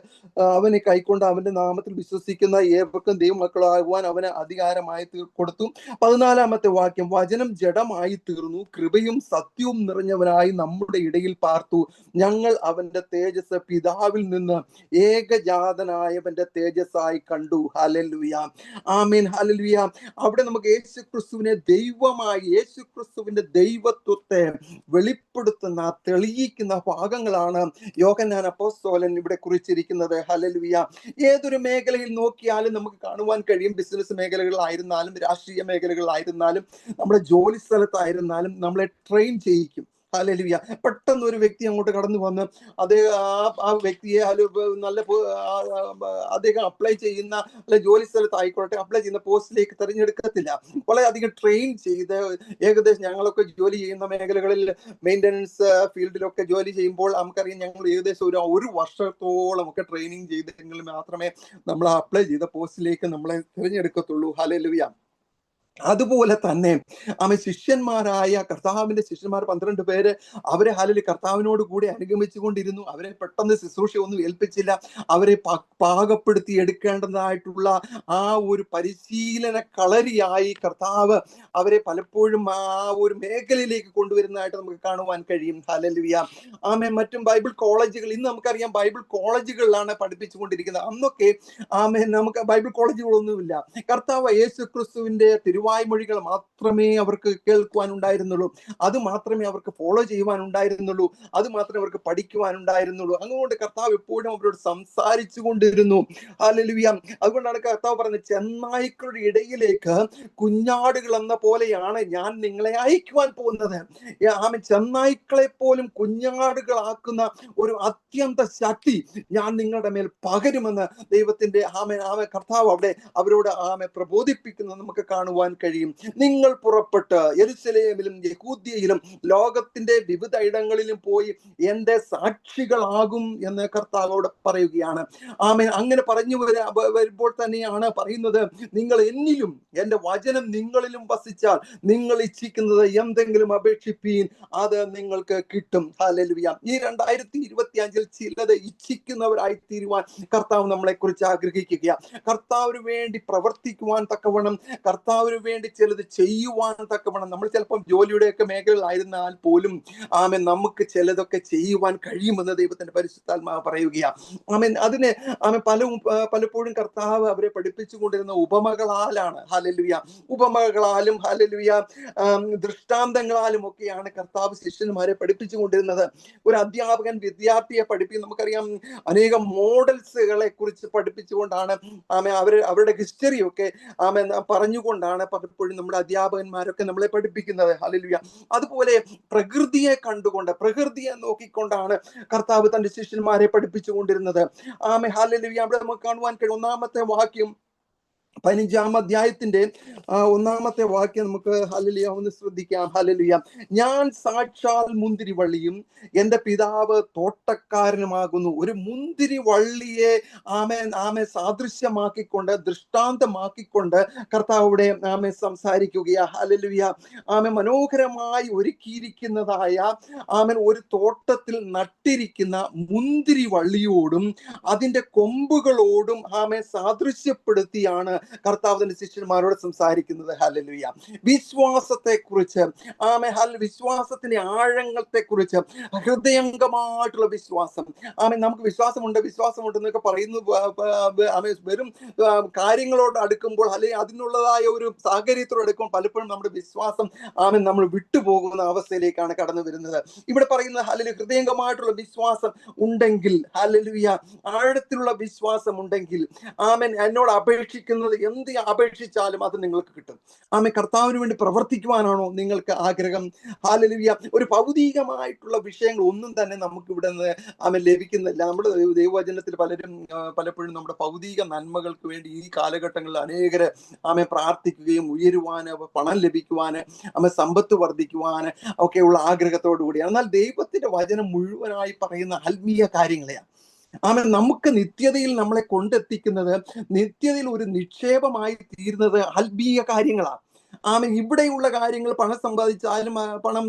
അവനെ കൈക്കൊണ്ട് അവന്റെ നാമത്തിൽ വിശ്വസിക്കുന്ന ഏവർക്കും ദൈവമക്കളാകുവാൻ അവന് അധികാരമായി കൊടുത്തു. 14-ാമത്തെ വാക്യം, വചനം ജഡമായി തീർന്നു, കൃപയും സത്യവും നിറഞ്ഞവനായി നമ്മുടെ ഇടയിൽ പാർത്തു. ഞങ്ങൾ അവന്റെ തേജസ് പിതാവിൽ നിന്ന് ഏകജാതനായവന്റെ തേജസ്സായി കണ്ടു. ഹല്ലേലൂയ. Amen hallelujah. അവിടെ നമുക്ക് യേശു ക്രിസ്തുവിനെ ദൈവമായി, യേശു ക്രിസ്തുവിന്റെ ദൈവത്വത്തെ തെളിയിക്കുന്ന ഭാഗങ്ങളാണ് യോഹന്നാൻ അപ്പോസ്തലൻ ഇവിടെ കുറിച്ചിരിക്കുന്നത്. ഹല്ലേലൂയ. ഏതൊരു മേഖലയിൽ നോക്കിയാലും നമുക്ക് കാണുവാൻ കഴിയും, ബിസിനസ് മേഖലകളിലായിരുന്നാലും, രാഷ്ട്രീയ മേഖലകളിലായിരുന്നാലും, നമ്മുടെ ജോലി സ്ഥലത്തായിരുന്നാലും നമ്മളെ ട്രെയിൻ ചെയ്യിക്കും. ഹല്ലേലൂയ. പെട്ടെന്ന് ഒരു വ്യക്തി അങ്ങോട്ട് കടന്നു വന്ന് ആ വ്യക്തിയെ നല്ല അദ്ദേഹം അപ്ലൈ ചെയ്യുന്ന അല്ലെ ജോലി സ്ഥലത്ത് ആയിക്കോട്ടെ അപ്ലൈ ചെയ്യുന്ന പോസ്റ്റിലേക്ക് തിരഞ്ഞെടുക്കത്തില്ല. വളരെയധികം ട്രെയിൻ ചെയ്ത് ഏകദേശം ഞങ്ങളൊക്കെ ജോലി ചെയ്യുന്ന മേഖലകളിൽ മെയിൻ്റനൻസ് ഫീൽഡിലൊക്കെ ജോലി ചെയ്യുമ്പോൾ നമുക്കറിയാം, ഞങ്ങൾ ഏകദേശം ഒരു വർഷത്തോളം ഒക്കെ ട്രെയിനിങ് ചെയ്തെങ്കിൽ മാത്രമേ നമ്മൾ അപ്ലൈ ചെയ്ത പോസ്റ്റിലേക്ക് നമ്മളെ തിരഞ്ഞെടുക്കത്തുള്ളൂ. ഹല്ലേലൂയ. അതുപോലെ തന്നെ ശിഷ്യന്മാരായ കർത്താവിന്റെ ശിഷ്യന്മാർ 12 പേര് അവരെ കർത്താവിനോട് കൂടി അനുഗമിച്ചു കൊണ്ടിരുന്നു. അവരെ പെട്ടെന്ന് ശുശ്രൂഷ ഒന്നും ഏൽപ്പിച്ചില്ല. അവരെ പാകപ്പെടുത്തി എടുക്കേണ്ടതായിട്ടുള്ള ആ ഒരു പരിശീലന കളരിയായി കർത്താവ് അവരെ പലപ്പോഴും ആ ഒരു മേഖലയിലേക്ക് കൊണ്ടുവരുന്നതായിട്ട് നമുക്ക് കാണുവാൻ കഴിയും. ഹല്ലേലൂയ. മറ്റും ബൈബിൾ കോളേജുകൾ, ഇന്ന് നമുക്കറിയാം ബൈബിൾ കോളേജുകളിലാണ് പഠിപ്പിച്ചുകൊണ്ടിരിക്കുന്നത്. അന്നൊക്കെ നമുക്ക് ബൈബിൾ കോളേജുകളൊന്നുമില്ല. കർത്താവ് യേശു ക്രിസ്തുവിന്റെ തിരുവായ്മൊഴികൾ മാത്രമേ അവർക്ക് കേൾക്കുവാനുണ്ടായിരുന്നുള്ളൂ. അത് മാത്രമേ അവർക്ക് ഫോളോ ചെയ്യുവാനുണ്ടായിരുന്നുള്ളൂ. അത് മാത്രമേ അവർക്ക് പഠിക്കുവാനുണ്ടായിരുന്നുള്ളൂ. അതുകൊണ്ട് കർത്താവ് എപ്പോഴും അവരോട് സംസാരിച്ചു കൊണ്ടിരുന്നു. ഹല്ലേലൂയ. അതുകൊണ്ടാണ് കർത്താവ് പറഞ്ഞത്, ചെന്നായ്ക്കളുടെ ഇടയിലേക്ക് കുഞ്ഞാടുകൾ എന്ന പോലെയാണ് ഞാൻ നിങ്ങളെ അയക്കുവാൻ പോകുന്നത്. ചെന്നായ്ക്കളെ പോലും കുഞ്ഞാടുകളാക്കുന്ന ഒരു അത്യന്ത ശക്തി ഞാൻ നിങ്ങളുടെ മേൽ പകരുമെന്ന് ദൈവത്തിന്റെ കർത്താവ് അവിടെ അവരോട് പ്രബോധിപ്പിക്കുന്നത് നമുക്ക് കാണുവാൻ കഴിയും. നിങ്ങൾ പുറപ്പെട്ട് യെരൂശലേമിലും യഹൂദ്യയിലും ലോകത്തിന്റെ വിവിധ ഇടങ്ങളിലും പോയി എന്റെ സാക്ഷികളാകും എന്ന് കർത്താവോട് പറയുകയാണ്. അങ്ങനെ പറഞ്ഞു വരുമ്പോൾ തന്നെയാണ് പറയുന്നത്, നിങ്ങൾ എന്നിലും എന്റെ വചനം നിങ്ങളിലും വസിച്ചാൽ നിങ്ങൾ ഇച്ഛിക്കുന്നത് എന്തെങ്കിലും അപേക്ഷിപ്പീൻ, അത് നിങ്ങൾക്ക് കിട്ടും. ഹല്ലേലൂയ. ഈ 2025 ചിലത് ഇച്ഛിക്കുന്നവരായി തീരുവാൻ കർത്താവ് നമ്മളെ കുറിച്ച് ആഗ്രഹിക്കുക. കർത്താവിന് വേണ്ടി പ്രവർത്തിക്കുവാൻ തക്കവണ്ണം, കർത്താവിന് വേണ്ടി ചിലത് ചെയ്യുവാൻ തക്കവണ്ണം, നമ്മൾ ചിലപ്പം ജോലിയുടെയൊക്കെ മേഖലയിലായിരുന്നാൽ പോലും നമുക്ക് ചിലതൊക്കെ ചെയ്യുവാൻ കഴിയുമെന്ന് ദൈവത്തിന്റെ പരിശുദ്ധാത്മാവ് പറയുകയാണ്. അതിന് പലപ്പോഴും കർത്താവ് അവരെ പഠിപ്പിച്ചു കൊണ്ടിരുന്ന ഉപമകളാലാണ്. ഹല്ലേലൂയ. ഉപമകളാലും ഹല്ലേലൂയ ദൃഷ്ടാന്തങ്ങളാലും ഒക്കെയാണ് കർത്താവ് ശിഷ്യന്മാരെ പഠിപ്പിച്ചു കൊണ്ടിരുന്നത്. ഒരു അധ്യാപകൻ വിദ്യാർത്ഥിയെ നമുക്കറിയാം അനേകം മോഡൽസുകളെ കുറിച്ച് പഠിപ്പിച്ചുകൊണ്ടാണ് അവരുടെ ഹിസ്റ്ററിയൊക്കെ പറഞ്ഞുകൊണ്ടാണ് പലപ്പോഴും നമ്മുടെ അധ്യാപകന്മാരൊക്കെ നമ്മളെ പഠിപ്പിക്കുന്നത്. ഹല്ലേലൂയ. അതുപോലെ പ്രകൃതിയെ കണ്ടുകൊണ്ട്, പ്രകൃതിയെ നോക്കിക്കൊണ്ടാണ് കർത്താവ് തന്റെ ശിഷ്യന്മാരെ പഠിപ്പിച്ചു കൊണ്ടിരുന്നത്. ഹല്ലേലൂയ. അവിടെ നമുക്ക് കാണുവാൻ കഴിയും, ഒന്നാമത്തെ വാക്യം 15-ാം അധ്യായത്തിന്റെ 1-ാമത്തെ വാക്യം നമുക്ക് ഹല്ലേലൂയ ഒന്ന് ശ്രദ്ധിക്കാം. ഹല്ലേലൂയ. ഞാൻ സാക്ഷാൽ മുന്തിരിവള്ളിയും എന്റെ പിതാവ് തോട്ടക്കാരനുമാകുന്നു. ഒരു മുന്തിരി വള്ളിയെ സാദൃശ്യമാക്കിക്കൊണ്ട്, ദൃഷ്ടാന്തമാക്കിക്കൊണ്ട് കർത്താവിടെ സംസാരിക്കുകയാ. ഹല്ലേലൂയ. മനോഹരമായി ഒരുക്കിയിരിക്കുന്നതായ ഒരു തോട്ടത്തിൽ നട്ടിരിക്കുന്ന മുന്തിരി വള്ളിയോടും അതിന്റെ കൊമ്പുകളോടും സാദൃശ്യപ്പെടുത്തിയാണ് കർത്താവ് തന്റെ ശിഷ്യന്മാരോട് സംസാരിക്കുന്നത്. ഹല്ലേലൂയ. വിശ്വാസത്തെ കുറിച്ച്, വിശ്വാസത്തിന്റെ ആഴങ്ങളത്തെ കുറിച്ച്, ഹൃദയംഗമായിട്ടുള്ള വിശ്വാസം. നമുക്ക് വിശ്വാസമുണ്ടെന്നൊക്കെ പറയുന്നു. വെറും കാര്യങ്ങളോട് അടുക്കുമ്പോൾ, അല്ലെങ്കിൽ അതിനുള്ളതായ ഒരു സാഹചര്യത്തോട് അടുക്കുമ്പോൾ പലപ്പോഴും നമ്മുടെ വിശ്വാസം നമ്മൾ വിട്ടുപോകുന്ന അവസ്ഥയിലേക്കാണ് കടന്നു വരുന്നത്. ഇവിടെ പറയുന്നത് ഹല്ലേലൂയ, ഹൃദയംഗമായിട്ടുള്ള വിശ്വാസം ഉണ്ടെങ്കിൽ, ഹല്ലേലൂയ, ആഴത്തിലുള്ള വിശ്വാസം ഉണ്ടെങ്കിൽ, എന്നോട് അപേക്ഷിക്കുന്നത് എന്ത് അപേക്ഷിച്ചാലും അത് നിങ്ങൾക്ക് കിട്ടും. കർത്താവിന് വേണ്ടി പ്രവർത്തിക്കുവാനാണോ നിങ്ങൾക്ക് ആഗ്രഹം? ഹല്ലേലൂയ. ഒരു ഭൗതികമായിട്ടുള്ള വിഷയങ്ങൾ ഒന്നും തന്നെ നമുക്ക് ഇവിടെ നിന്ന് ലഭിക്കുന്നില്ല. നമ്മുടെ ദൈവവചനത്തിൽ പലപ്പോഴും നമ്മുടെ ഭൗതിക നന്മകൾക്ക് വേണ്ടി ഈ കാലഘട്ടങ്ങളിൽ അനേകര് പ്രാർത്ഥിക്കുകയും ഉയരുവാന്, പണം ലഭിക്കുവാന്, സമ്പത്ത് വർദ്ധിക്കുവാന് ഒക്കെയുള്ള ആഗ്രഹത്തോടു കൂടിയാണ്. എന്നാൽ ദൈവത്തിന്റെ വചനം മുഴുവനായി പറയുന്ന ആത്മീയ കാര്യങ്ങളെയാണ്. നമുക്ക് നിത്യതയിൽ നമ്മളെ കൊണ്ടെത്തിക്കുന്നത്, നിത്യതയിൽ ഒരു നിക്ഷേപമായി തീരുന്നത് ആത്മീയ കാര്യങ്ങളാണ്. ഇവിടെയുള്ള കാര്യങ്ങൾ, പണം സമ്പാദിച്ചാലും പണം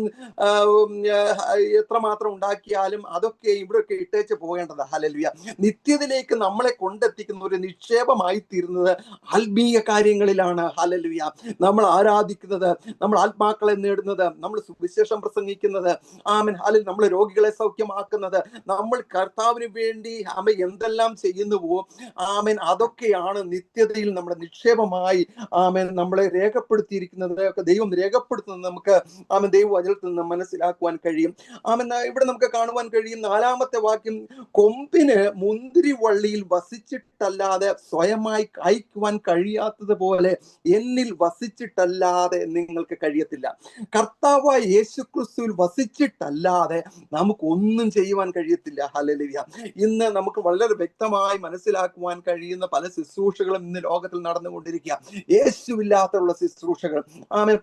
എത്രമാത്രം ഉണ്ടാക്കിയാലും അതൊക്കെ ഇവിടെയൊക്കെ ഇട്ടേച്ച് പോകേണ്ടത്. ഹല്ലേലൂയ. നിത്യത്തിലേക്ക് നമ്മളെ കൊണ്ടെത്തിക്കുന്ന ഒരു നിക്ഷേപമായി തീരുന്നത് ആത്മീയ കാര്യങ്ങളിലാണ്. ഹല്ലേലൂയ. നമ്മൾ ആരാധിക്കുന്നത്, നമ്മൾ ആത്മാക്കളെ നേടുന്നത്, നമ്മൾ സുവിശേഷം പ്രസംഗിക്കുന്നത്, അല്ലെങ്കിൽ നമ്മൾ രോഗികളെ സൗഖ്യമാക്കുന്നത്, നമ്മൾ കർത്താവിന് വേണ്ടി എന്തെല്ലാം ചെയ്യുന്നുവോ അതൊക്കെയാണ് നിത്യതയിൽ നമ്മുടെ നിക്ഷേപമായി നമ്മളെ രേഖപ്പെടുത്തിയിരിക്കുന്നത് ഉണ്ടായിരിക്കുന്നത് ഒക്കെ ദൈവം രേഖപ്പെടുത്തുന്നത് നമുക്ക് ദൈവവചനത്തിൽ നിന്ന് മനസ്സിലാക്കുവാൻ കഴിയും. ഇവിടെ നമുക്ക് കാണുവാൻ കഴിയും 4-ാമത്തെ വാക്യം, കൊമ്പിന് മുന്തിരിവള്ളിയിൽ വസിച്ചിട്ടല്ലാതെ സ്വയമായി കായ്ക്കുവാൻ കഴിയാത്തതുപോലെ എന്നിൽ വസിച്ചിട്ടല്ലാതെ നിങ്ങൾക്ക് കഴിയത്തില്ല. കർത്താവായ യേശുക്രിസ്തുവിൽ വസിച്ചിട്ടല്ലാതെ നമുക്കൊന്നും ചെയ്യുവാൻ കഴിയത്തില്ല. ഹല്ലേലൂയ. ഇന്ന് നമുക്ക് വളരെ വ്യക്തമായി മനസ്സിലാക്കുവാൻ കഴിയുന്ന പല ശുശ്രൂഷകളും ഇന്ന് ലോകത്തിൽ നടന്നുകൊണ്ടിരിക്കുക. യേശുവില്ലാത്തുള്ള ശുശ്രൂഷകൾ,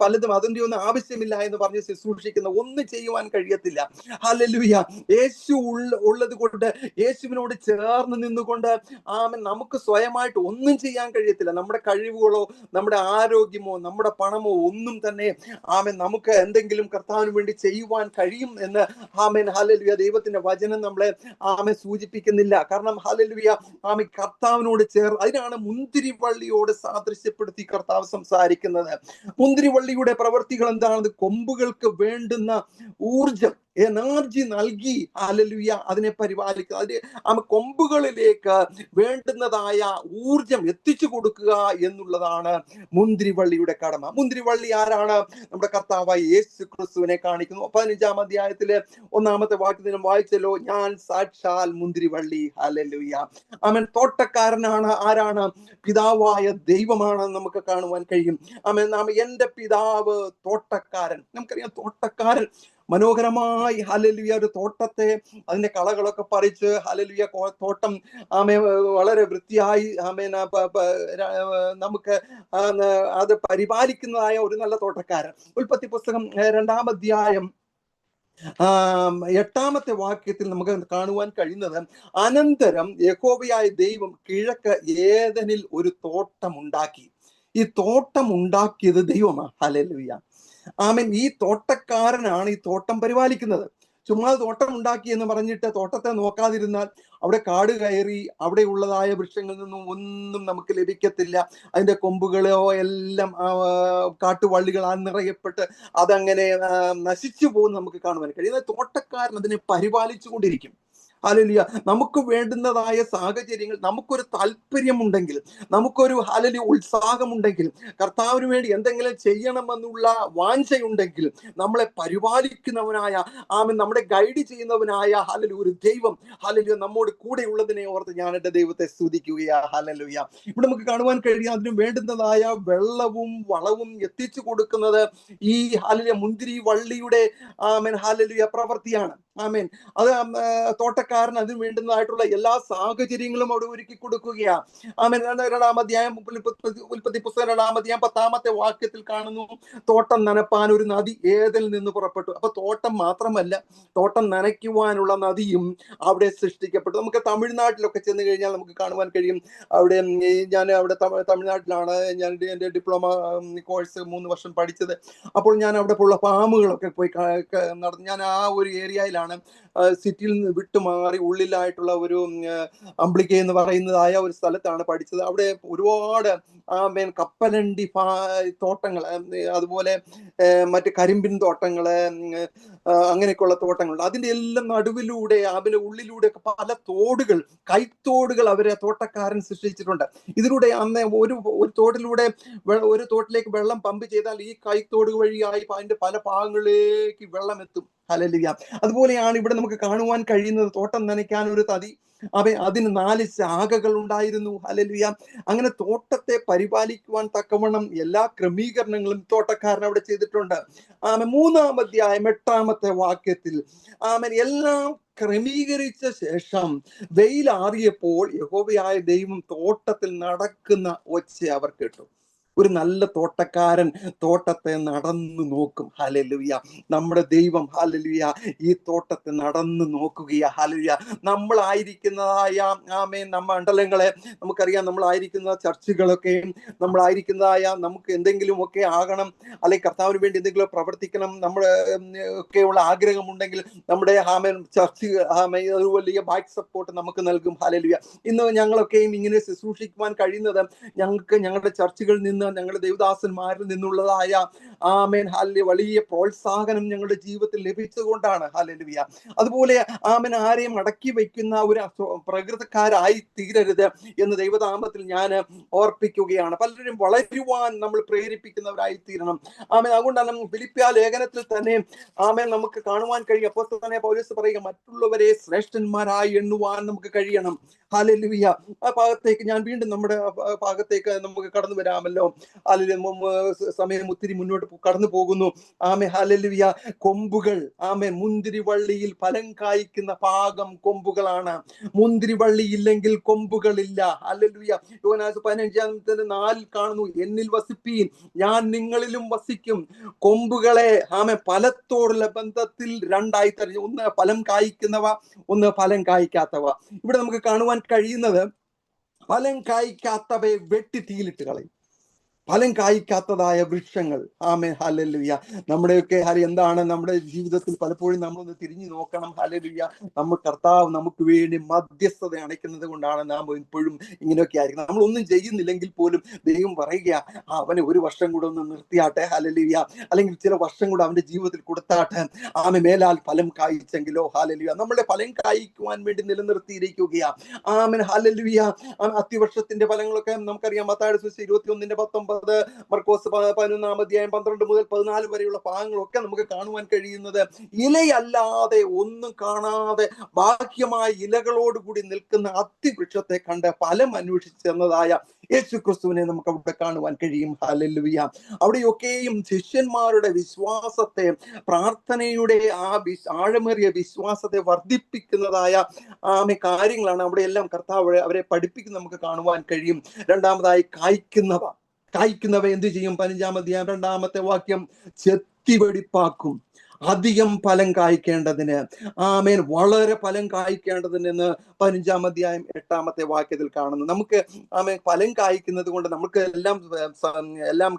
പലതും അതിൻ്റെ ഒന്നും ആവശ്യമില്ല എന്ന് പറഞ്ഞ് ശുശ്രൂഷിക്കുന്ന ഒന്നും ചെയ്യുവാൻ കഴിയത്തില്ല. ഹല്ലേലൂയ. യേശു ഉള്ളത് കൊണ്ട്, യേശുവിനോട് ചേർന്ന് നിന്നുകൊണ്ട് നമുക്ക് സ്വയമായിട്ട് ഒന്നും ചെയ്യാൻ കഴിയത്തില്ല. നമ്മുടെ കഴിവുകളോ നമ്മുടെ ആരോഗ്യമോ നമ്മുടെ പണമോ ഒന്നും തന്നെ നമുക്ക് എന്തെങ്കിലും കർത്താവിന് വേണ്ടി ചെയ്യുവാൻ കഴിയും എന്ന് ഹല്ലേലൂയ ദൈവത്തിന്റെ വചനം നമ്മളെ സൂചിപ്പിക്കുന്നില്ല. കാരണം ഹല്ലേലൂയ കർത്താവിനോട് ചേർന്ന്, അതിനാണ് മുന്തിരിവള്ളിയോട് സാദൃശ്യപ്പെടുത്തി കർത്താവ് സംസാരിക്കുന്നത്. മുന്തിരിവള്ളിയുടെ പ്രവൃത്തികൾ എന്താണ്? കൊമ്പുകൾക്ക് വേണ്ടുന്ന ഊർജം, എനർജി നൽകി ഹല്ലേലൂയ അതിനെ പരിപാലിക്കുക. അതിന് കൊമ്പുകളിലേക്ക് വേണ്ടുന്നതായ ഊർജം എത്തിച്ചു കൊടുക്കുക എന്നുള്ളതാണ് മുന്തിരിവള്ളിയുടെ കടമ. മുന്തിരിവള്ളി ആരാണ്? നമ്മുടെ കർത്താവായ യേശു ക്രിസ്തുവിനെ കാണിക്കുന്നു. 15-ാം അധ്യായത്തിലെ 1-ാമത്തെ വാക്യത്തിൽ വായിച്ചല്ലോ, ഞാൻ സാക്ഷാൽ മുന്തിരിവള്ളി. ഹല്ലേലൂയ. തോട്ടക്കാരനാണ് ആരാണ്? പിതാവായ ദൈവമാണ് നമുക്ക് കാണുവാൻ കഴിയും. എന്റെ പിതാവ് തോട്ടക്കാരൻ. നമുക്കറിയാം, തോട്ടക്കാരൻ മനോഹരമായി ഹല്ലേലൂയ ഒരു തോട്ടത്തെ, അതിന്റെ കളകളൊക്കെ പറിച്ച് ഹല്ലേലൂയ തോട്ടം വളരെ വൃത്തിയായി നമുക്ക് അത് പരിപാലിക്കുന്നതായ ഒരു നല്ല തോട്ടക്കാരൻ. ഉൽപ്പത്തി പുസ്തകം 2-ാം അധ്യായം 8-ാമത്തെ വാക്യത്തിൽ നമുക്ക് കാണുവാൻ കഴിയുന്നത്, അനന്തരം യഹോവയായ ദൈവം കിഴക്ക് ഏദനിൽ ഒരു തോട്ടം ഉണ്ടാക്കി. ഈ തോട്ടം ഉണ്ടാക്കിയത് ദൈവമാണ്. ഹല്ലേലൂയ. ഈ തോട്ടക്കാരനാണ് ഈ തോട്ടം പരിപാലിക്കുന്നത്. ചുമ്മാ തോട്ടം ഉണ്ടാക്കി എന്ന് പറഞ്ഞിട്ട് തോട്ടത്തെ നോക്കാതിരുന്നാൽ അവിടെ കാട് കയറി അവിടെ ഉള്ളതായ വൃക്ഷങ്ങളിൽ നിന്നും ഒന്നും നമുക്ക് ലഭിക്കത്തില്ല. അതിന്റെ കൊമ്പുകളോ എല്ലാം കാട്ടുവള്ളികളാൽ നിറയപ്പെട്ട് അതങ്ങനെ നശിച്ചു പോകുന്ന നമുക്ക് കാണുവാൻ കഴിയും. തോട്ടക്കാരൻ അതിനെ പരിപാലിച്ചു കൊണ്ടിരിക്കും. ഹല്ലേലൂയ. നമുക്ക് വേണ്ടുന്നതായ സാഹചര്യങ്ങൾ, നമുക്കൊരു താല്പര്യമുണ്ടെങ്കിൽ, നമുക്കൊരു ഉത്സാഹമുണ്ടെങ്കിൽ, കർത്താവിന് വേണ്ടി എന്തെങ്കിലും ചെയ്യണമെന്നുള്ള വാഞ്ചയുണ്ടെങ്കിൽ, നമ്മളെ പരിപാലിക്കുന്നവനായ നമ്മുടെ ഗൈഡ് ചെയ്യുന്നവനായ ഒരു ദൈവം നമ്മോട് കൂടെ ഉള്ളതിനെ ഓർത്ത് ഞാൻ എൻ്റെ ദൈവത്തെ സ്തുതിക്കുകയാ. ഹല്ലേലൂയ. ഇവിടെ നമുക്ക് കാണുവാൻ കഴിയും, അതിന് വേണ്ടുന്നതായ വെള്ളവും വളവും എത്തിച്ചു കൊടുക്കുന്നത് ഈ മുന്തിരി വള്ളിയുടെ പ്രവൃത്തിയാണ്. അത് തോട്ടക്കാരൻ അതിന് വേണ്ടുന്നതായിട്ടുള്ള എല്ലാ സാഹചര്യങ്ങളും അവിടെ ഒരുക്കി കൊടുക്കുകയാണ്. 2-ാം അധ്യായം ഉൽപ്പത്തി പുസ്തകം 2-ാം അധ്യായം 10-ാമത്തെ വാക്യത്തിൽ കാണുന്നു, തോട്ടം നനപ്പാൻ ഒരു നദി ഏദനിൽ നിന്ന് പുറപ്പെട്ടു. അപ്പൊ തോട്ടം മാത്രമല്ല, തോട്ടം നനയ്ക്കുവാനുള്ള നദിയും അവിടെ സൃഷ്ടിക്കപ്പെട്ടു. നമുക്ക് തമിഴ്നാട്ടിലൊക്കെ ചെന്ന് കഴിഞ്ഞാൽ നമുക്ക് കാണുവാൻ കഴിയും. അവിടെ ഞാൻ അവിടെ തമിഴ്നാട്ടിലാണ് ഞാൻ എൻ്റെ ഡിപ്ലോമ കോഴ്സ് 3 വർഷം പഠിച്ചത്. അപ്പോൾ ഞാൻ അവിടെ ഉള്ള ഫാമുകളൊക്കെ പോയി നടന്നു. ഞാൻ ആ ഒരു ഏരിയയിലാണ്, സിറ്റിയിൽ നിന്ന് വിട്ടുമാറി ഉള്ളിലായിട്ടുള്ള ഒരു അമ്പിളിക്ക എന്ന് പറയുന്നതായ ഒരു സ്ഥലത്താണ് പഠിച്ചത്. അവിടെ ഒരുപാട് കപ്പലണ്ടി തോട്ടങ്ങൾ, അതുപോലെ മറ്റ് കരിമ്പിൻ തോട്ടങ്ങള്, അങ്ങനെയൊക്കെയുള്ള തോട്ടങ്ങളുണ്ട്. അതിന്റെ എല്ലാം നടുവിലൂടെ അതിന്റെ ഉള്ളിലൂടെ ഒക്കെ പല തോടുകൾ, കൈത്തോടുകൾ അവരെ തോട്ടക്കാരൻ സൃഷ്ടിച്ചിട്ടുണ്ട്. ഇതിലൂടെ അന്ന് ഒരു തോട്ടിലൂടെ ഒരു തോട്ടിലേക്ക് വെള്ളം പമ്പ് ചെയ്താൽ ഈ കൈത്തോട് വഴിയായി അതിന്റെ പല ഭാഗങ്ങളിലേക്ക് വെള്ളം എത്തും. ഹല്ലേലൂയ. അതുപോലെയാണ് ഇവിടെ നമുക്ക് കാണുവാൻ കഴിയുന്നത്. തോട്ടം നനയ്ക്കാൻ ഒരു തടി, അതിന് 4 ശാഖകൾ ഉണ്ടായിരുന്നു. ഹല്ലേലൂയ. അങ്ങനെ തോട്ടത്തെ പരിപാലിക്കുവാൻ തക്കവണ്ണം എല്ലാ ക്രമീകരണങ്ങളും തോട്ടക്കാരൻ അവിടെ ചെയ്തിട്ടുണ്ട്. 3-ാം അധ്യായം 8-ാമത്തെ വാക്യത്തിൽ എല്ലാം ക്രമീകരിച്ച ശേഷം വെയിലാറിയപ്പോൾ യഹോവയായ ദൈവം തോട്ടത്തിൽ നടക്കുന്ന ഒച്ച അവർ കേട്ടു. ഒരു നല്ല തോട്ടക്കാരൻ തോട്ടത്തെ നടന്നു നോക്കും. ഹല്ലേലൂയ. നമ്മുടെ ദൈവം ഹല്ലേലൂയ ഈ തോട്ടത്തെ നടന്നു നോക്കുകയാ. ഹല്ലേലൂയ. നമ്മളായിരിക്കുന്നതായ മണ്ഡലങ്ങളെ നമുക്കറിയാം. നമ്മളായിരിക്കുന്ന ചർച്ചുകളൊക്കെയും നമ്മളായിരിക്കുന്നതായ നമുക്ക് എന്തെങ്കിലുമൊക്കെ ആകണം, അല്ലെങ്കിൽ കർത്താവിന് വേണ്ടി എന്തെങ്കിലും പ്രവർത്തിക്കണം, നമ്മുടെ ഒക്കെയുള്ള ആഗ്രഹമുണ്ടെങ്കിൽ നമ്മുടെ ചർച്ച് ഒരു വലിയ ബാക്ക് സപ്പോർട്ട് നമുക്ക് നൽകും. ഹല്ലേലൂയ. ഇന്ന് ഞങ്ങളൊക്കെയും ഇങ്ങനെ ശുശ്രൂഷിക്കുവാൻ കഴിയുന്നത് ഞങ്ങൾക്ക് ഞങ്ങളുടെ ചർച്ചുകളിൽ നിന്ന് നിന്ന് ഞങ്ങളുടെ ദൈവദാസന്മാരിൽ നിന്നുള്ളതായ ആമേൻ ഹല്ലേലൂയ വലിയ പ്രോത്സാഹനം ഞങ്ങളുടെ ജീവിതത്തിൽ ലഭിച്ചതുകൊണ്ടാണ്. ഹല്ലേലൂയ. അതുപോലെ ആമേൻ ആരെയും അടക്കി വയ്ക്കുന്ന ഒരു പ്രകൃതക്കാരായി തീരരുത് എന്ന് ദൈവനാമത്തിൽ ഞാൻ ഓർപ്പിക്കുകയാണ്. പലരും വളരുവാൻ നമ്മൾ പ്രേരിപ്പിക്കുന്നവരായി തീരണം. ആമേൻ. അതുകൊണ്ടാണ് ഫിലിപ്പിയ ലേഖനത്തിൽ തന്നെ ആമേൻ നമുക്ക് കാണുവാൻ കഴിയും. അപ്പോസ്തലനായ പൗലോസ് പറയുക, മറ്റുള്ളവരെ ശ്രേഷ്ഠന്മാരായി എണ്ണുവാൻ നമുക്ക് കഴിയണം. ഹല്ലേലൂയ. ആ ഭാഗത്തേക്ക് ഞാൻ വീണ്ടും നമ്മുടെ ഭാഗത്തേക്ക് നമുക്ക് കടന്നു വരാമല്ലോ. സമയം ഒത്തിരി മുന്നോട്ട് കടന്നു പോകുന്നു. ആമേൻ. ഹല്ലേലൂയ. കൊമ്പുകൾ ആമേൻ മുന്തിരിവള്ളിയിൽ ഫലം കായ്ക്കുന്ന ഭാഗം കൊമ്പുകളാണ്. മുന്തിരിവള്ളി ഇല്ലെങ്കിൽ കൊമ്പുകളില്ല. ഹല്ലേലൂയ. യോഹന്നാൻ 15:4 കാണുന്നു, എന്നിൽ വസിപ്പീൻ, ഞാൻ നിങ്ങളിലും വസിക്കും. കൊമ്പുകളെ ആമേൻ ഫലത്തോടുള്ള ബന്ധത്തിൽ രണ്ടായി തരഞ്ഞു. ഒന്ന് ഫലം കായ്ക്കുന്നവ, ഒന്ന് ഫലം കായ്ക്കാത്തവ. ഇവിടെ നമുക്ക് കാണുവാൻ കഴിയുന്നത് ഫലം കായ്ക്കാത്തവയെ വെട്ടി തീയിലിട്ട് കളയും. ഫലം കായ്ക്കാത്തതായ വൃക്ഷങ്ങൾ. ആമേൻ. ഹല്ലേലൂയ. നമ്മുടെയൊക്കെ എന്താണ് നമ്മുടെ ജീവിതത്തിൽ പലപ്പോഴും നമ്മളൊന്ന് തിരിഞ്ഞു നോക്കണം. ഹല്ലേലൂയ. കർത്താവ് നമുക്ക് വേണ്ടി മധ്യസ്ഥത അണയ്ക്കുന്നത് കൊണ്ടാണ് നാം ഇപ്പോഴും ഇങ്ങനെയൊക്കെ ആയിരിക്കുന്നത്. നമ്മളൊന്നും ചെയ്യുന്നില്ലെങ്കിൽ പോലും ദൈവം പറയുക, അവനെ ഒരു വർഷം കൂടെ ഒന്ന് നിർത്തിയാട്ടെ. ഹല്ലേലൂയ. അല്ലെങ്കിൽ ചില വർഷം കൂടെ അവന്റെ ജീവിതത്തിൽ കൊടുത്താട്ടെ. ആമേ മേലാൽ ഫലം കായ്ച്ചെങ്കിലോ. ഹല്ലേലൂയ. നമ്മുടെ ഫലം കായ്ക്കുവാൻ വേണ്ടി നിലനിർത്തിയിരിക്കുകയാ. ആമേൻ. ഹല്ലേലൂയ. അത്തിവർഷത്തിന്റെ ഫലങ്ങളൊക്കെ നമുക്കറിയാം. മത്തായിയുടെ സുവിശേഷം 21:19, മർക്കോസ് 11:12 മുതൽ 14 വരെയുള്ള ഭാഗങ്ങളൊക്കെ നമുക്ക് കാണുവാൻ കഴിയുന്നത് ഇലയല്ലാതെ ഒന്നും കാണാതെ ബാഹ്യമായ ഇലകളോടുകൂടി നിൽക്കുന്ന അത്തിവൃക്ഷത്തെ കണ്ട് ഫലം അന്വേഷിച്ചെന്നതായ യേശു ക്രിസ്തുവിനെ നമുക്ക് അവിടെ കാണുവാൻ കഴിയും. ഹല്ലേലൂയ. അവിടെയൊക്കെയും ശിഷ്യന്മാരുടെ വിശ്വാസത്തെ, പ്രാർത്ഥനയുടെ ആ ആഴമേറിയ വിശ്വാസത്തെ വർദ്ധിപ്പിക്കുന്നതായ കാര്യങ്ങളാണ് അവിടെയെല്ലാം കർത്താവ് അവരെ പഠിപ്പിക്കുന്ന നമുക്ക് കാണുവാൻ കഴിയും. രണ്ടാമതായി കായ്ക്കുന്നവ എന്ത് ചെയ്യും? 15-ാം അധ്യായം 2-ാമത്തെ വാക്യം, ചെത്തി വെടിപ്പാക്കും. അധികം ഫലം കായ്ക്കേണ്ടതിന്. ആമേൻ. വളരെ ഫലം കായ്ക്കേണ്ടതിന് 15-ാം അധ്യായം 8-ാമത്തെ വാക്യത്തിൽ കാണുന്നു. നമുക്ക് ആമേൻ ഫലം കായ്ക്കുന്നത് കൊണ്ട് നമുക്ക് എല്ലാം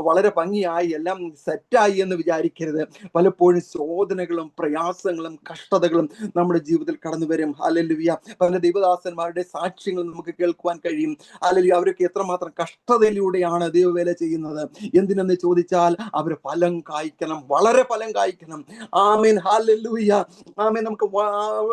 വളരെ ഭംഗിയായി എല്ലാം സെറ്റായി എന്ന് വിചാരിക്കരുത്. പലപ്പോഴും ശോധനകളും പ്രയാസങ്ങളും കഷ്ടതകളും നമ്മുടെ ജീവിതത്തിൽ കടന്നു വരും. ഹല്ലേലൂയ. പല ദൈവദാസന്മാരുടെ സാക്ഷ്യങ്ങൾ നമുക്ക് കേൾക്കുവാൻ കഴിയും. ഹല്ലേലൂയ. അവരൊക്കെ എത്രമാത്രം കഷ്ടതയിലൂടെയാണ് ദൈവവേല ചെയ്യുന്നത്. എന്തിനെന്ന് ചോദിച്ചാൽ അവർ ഫലം കായ്ക്കണം, വളരെ ഫലം കായ്ക്കണം. ആമേൻ. ഹല്ലേലൂയ. ആമേൻ. നമുക്ക്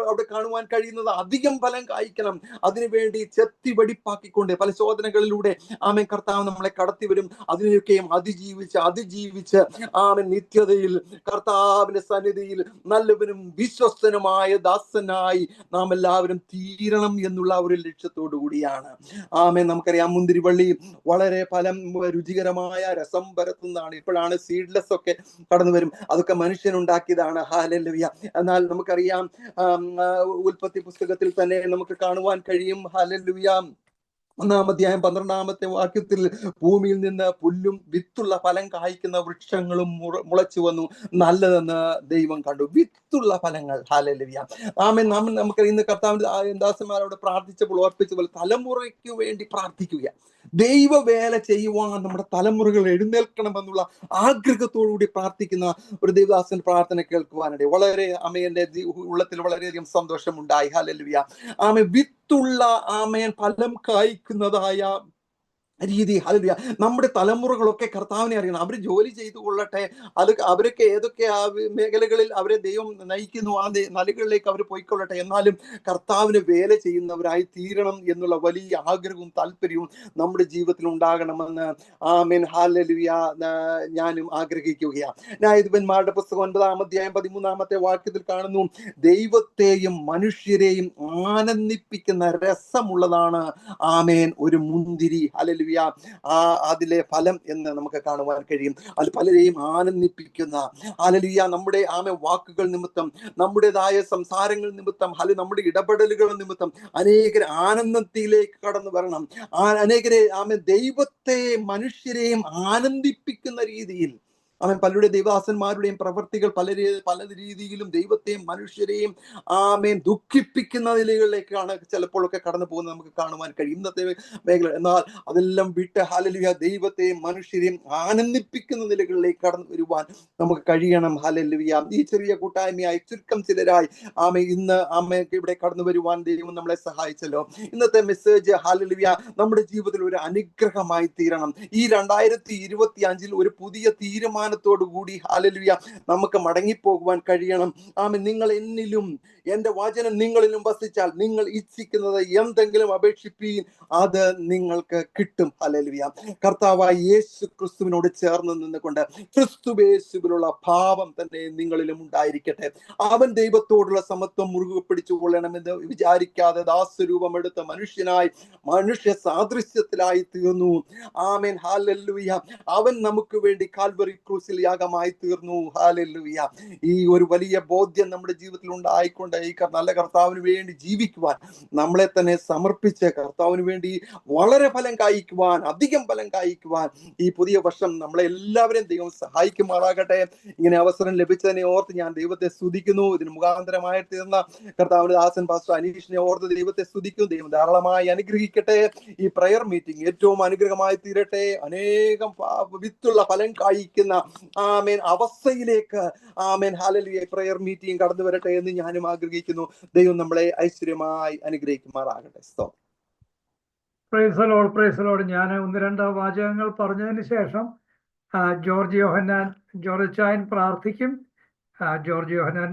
അവിടെ കാണുവാൻ കഴിയുന്നത് അധികം ഫലം കായ്ക്കണം. അതിനുവേണ്ടി ചെത്തി വെടിപ്പാക്കിക്കൊണ്ട് പല ശോധനകളിലൂടെ ആമേൻ കർത്താവ് നമ്മളെ കടത്തി വരും. അതിനെയൊക്കെയും അതിജീവിച്ച് ആമേൻ നിത്യതയിൽ കർത്താവിന്റെ സന്നിധിയിൽ നല്ലവനും വിശ്വസ്തനുമായ ദാസനായി നാം എല്ലാവരും തീരണം എന്നുള്ള ഒരു ലക്ഷ്യത്തോടു കൂടിയാണ്. ആമേൻ. നമുക്കറിയാം, മുന്തിരിവള്ളി വളരെ ഫലം രുചികരമായ രസം പരത്തുന്നതാണ്. ഇപ്പോഴാണ് സീഡ്ലെസ് ഒക്കെ കടന്നു വരും. അതൊക്കെ മനുഷ്യനുണ്ടാക്കിയതാണ്. ഹല്ലേലൂയ. എന്നാൽ നമുക്കറിയാം, ഉൽപ്പത്തി പുസ്തകത്തിൽ തന്നെ നമുക്ക് കാണുവാൻ കഴിയും. ഹല്ലേലൂയ. 1-ാം അധ്യായം 12-ാമത്തെ വാക്യത്തിൽ, ഭൂമിയിൽ നിന്ന് പുല്ലും വിത്തുള്ള ഫലം കായ്ക്കുന്ന വൃക്ഷങ്ങളും മുളച്ചു വന്നു, നല്ലതെന്ന് ദൈവം കണ്ടു. വിത്തുള്ള ഫലങ്ങൾ. ഹല്ലേലൂയ. ആമേൻ. നമുക്ക് ഇന്ന് കർത്താവിന്റെ ദാസന്മാരോട് പ്രാർത്ഥിച്ചപ്പോൾ ഓർപ്പിച്ച പോലെ തലമുറയ്ക്ക് വേണ്ടി പ്രാർത്ഥിക്കുക. ദൈവവേല ചെയ്യുവാൻ നമ്മുടെ തലമുറകൾ എഴുന്നേൽക്കണമെന്നുള്ള ആഗ്രഹത്തോടുകൂടി പ്രാർത്ഥിക്കുന്ന ഒരു ദൈവദാസൻ പ്രാർത്ഥന കേൾക്കുവാനിടെ വളരെ അമ്മയുടെ ഉള്ളത്തിൽ വളരെയധികം സന്തോഷമുണ്ടായി. ഹല്ലേലൂയ. ആമേൻ. വിത്തുള്ള ആമേൻ ഫലം കായ്ക്കുന്നതായ രീതി. ഹല്ലേലൂയ. നമ്മുടെ തലമുറകളൊക്കെ കർത്താവിനെ അറിയണം. അവർ ജോലി ചെയ്തു കൊള്ളട്ടെ. അവരൊക്കെ ഏതൊക്കെ മേഖലകളിൽ അവരെ ദൈവം നയിക്കുന്നു ആ നിലകളിലേക്ക് അവർ പോയിക്കൊള്ളട്ടെ. എന്നാലും കർത്താവിന് വേല ചെയ്യുന്നവരായി തീരണം എന്നുള്ള വലിയ ആഗ്രഹവും താല്പര്യവും നമ്മുടെ ജീവിതത്തിൽ ഉണ്ടാകണമെന്ന് ആമേൻ. ഹല്ലേലൂയ. ഞാനും ആഗ്രഹിക്കുകയാണ്. ന്യായാധിപന്മാരുടെ പുസ്തകം 9-ാം അധ്യായം 13-ാമത്തെ വാക്യത്തിൽ കാണുന്നു, ദൈവത്തെയും മനുഷ്യരെയും ആനന്ദിപ്പിക്കുന്ന രസമുള്ളതാണ് ആമേൻ ഒരു മുന്തിരി. ഹല്ലേലൂയ. അതിലെ ഫലം എന്ന് നമുക്ക് കാണുവാൻ കഴിയും. അത് പലരെയും ആനന്ദിപ്പിക്കുന്ന. ഹല്ലേലൂയ. നമ്മുടെ വാക്കുകൾ നിമിത്തം, നമ്മുടേതായ സംസാരങ്ങൾ നിമിത്തം, നമ്മുടെ ഇടപെടലുകൾ നിമിത്തം അനേകർ ആനന്ദത്തിലേക്ക് കടന്നു വരണം. അനേകരെ ദൈവത്തെ മനുഷ്യരെയും ആനന്ദിപ്പിക്കുന്ന രീതിയിൽ അവൻ പലരുടെ ദൈവദാസന്മാരുടെയും പ്രവൃത്തികൾ പല രീതിയിലും ദൈവത്തെയും മനുഷ്യരെയും ദുഃഖിപ്പിക്കുന്ന നിലകളിലേക്കാണ് ചിലപ്പോഴൊക്കെ കടന്നു പോകുന്നത് നമുക്ക് കാണുവാൻ കഴിയും ഇന്നത്തെ മേഖല. എന്നാൽ അതെല്ലാം വിട്ട് ഹല്ലേലൂയ ദൈവത്തെയും മനുഷ്യരെയും ആനന്ദിപ്പിക്കുന്ന നിലകളിലേക്ക് കടന്നു വരുവാൻ നമുക്ക് കഴിയണം. ഹല്ലേലൂയ. ഈ ചെറിയ കൂട്ടായ്മയായി ചുരുക്കം ചിലരായി ഇന്ന് ഇവിടെ കടന്നു വരുവാൻ ദൈവം നമ്മളെ സഹായിച്ചല്ലോ. ഇന്നത്തെ മെസ്സേജ് ഹല്ലേലൂയ നമ്മുടെ ജീവിതത്തിൽ ഒരു അനുഗ്രഹമായി തീരണം. ഈ 2025 ഒരു പുതിയ തീരുമാനത്തോടു കൂടി ഹല്ലേലൂയ നമുക്ക് മടങ്ങിപ്പോകുവാൻ കഴിയണം. നിങ്ങൾ എന്നിലും എന്റെ വചനം നിങ്ങളിലും വസിച്ചാൽ നിങ്ങൾ ഇച്ഛിക്കുന്നത് എന്തെങ്കിലും അപേക്ഷിപ്പീൻ, അത് നിങ്ങൾക്ക് കിട്ടും. ഹല്ലേലൂയ. കർത്താവായ യേശു ക്രിസ്തുവിനോട് ചേർന്ന് നിന്നുകൊണ്ട് ക്രിസ്തുവേശുവിലുള്ള ഭാവം തന്നെ നിങ്ങളിലും ഉണ്ടായിരിക്കട്ടെ. അവൻ ദൈവത്തോടുള്ള സമത്വം മുറുകെ പിടിച്ചുകൊള്ളണമെന്ന് വിചാരിക്കാതെ ദാസരൂപം എടുത്ത മനുഷ്യനായി മനുഷ്യ സാദൃശ്യത്തിലായി തീർന്നു. ആമേൻ. ഹല്ലേലൂയ. അവൻ നമുക്ക് വേണ്ടി കാൽവറി ക്രൂസിൽ യാഗമായി തീർന്നു. ഹല്ലേലൂയ. ഈ ഒരു വലിയ ബോധ്യം നമ്മുടെ ജീവിതത്തിൽ ഉണ്ടായിക്കൊണ്ട് ഈ നല്ല കർത്താവിന് വേണ്ടി ജീവിക്കുവാൻ നമ്മളെ തന്നെ സമർപ്പിച്ച് കർത്താവിന് വേണ്ടി വളരെ ഫലം കായ്ക്കുവാൻ, അധികം ഫലം കായ്ക്കുവാൻ ഈ പുതിയ വർഷം നമ്മളെ എല്ലാവരെയും ദൈവം സഹായിക്കുമാറാകട്ടെ. ഇങ്ങനെ അവസരം ലഭിച്ചതിനെ ഓർത്ത് ഞാൻ ദൈവത്തെ സ്തുതിക്കുന്നു. ഇതിന് മുഖാന്തരമായി തീർന്ന കർത്താവിന്റെ ദാസൻ പാസ്റ്റർ അനീഷിനെ ഓർത്ത് ദൈവത്തെ സ്തുതിക്കുന്നു. ദൈവം ധാരാളമായി അനുഗ്രഹിക്കട്ടെ. ഈ പ്രയർ മീറ്റിംഗ് ഏറ്റവും അനുഗ്രഹമായി തീരട്ടെ. അനേകം വിത്തുള്ള ഫലം കായ്ക്കുന്ന അവസ്ഥയിലേക്ക് ഹല്ലേലൂയ പ്രയർ മീറ്റിംഗ് കടന്നു വരട്ടെ എന്ന് ഞാനും ആഗ്രഹിക്കുന്നു. ദൈവം നമ്മളെ ഐശ്വര്യമായി അനുഗ്രഹിക്കുമാറാകട്ടെ. Praise Lord, praise Lord. ഞാൻ 1-2 വാചകങ്ങൾ പറഞ്ഞതിന് ശേഷം ജോർജ് ചായൻ പ്രാർത്ഥിക്കും. ജോർജ് യോഹന്നാൻ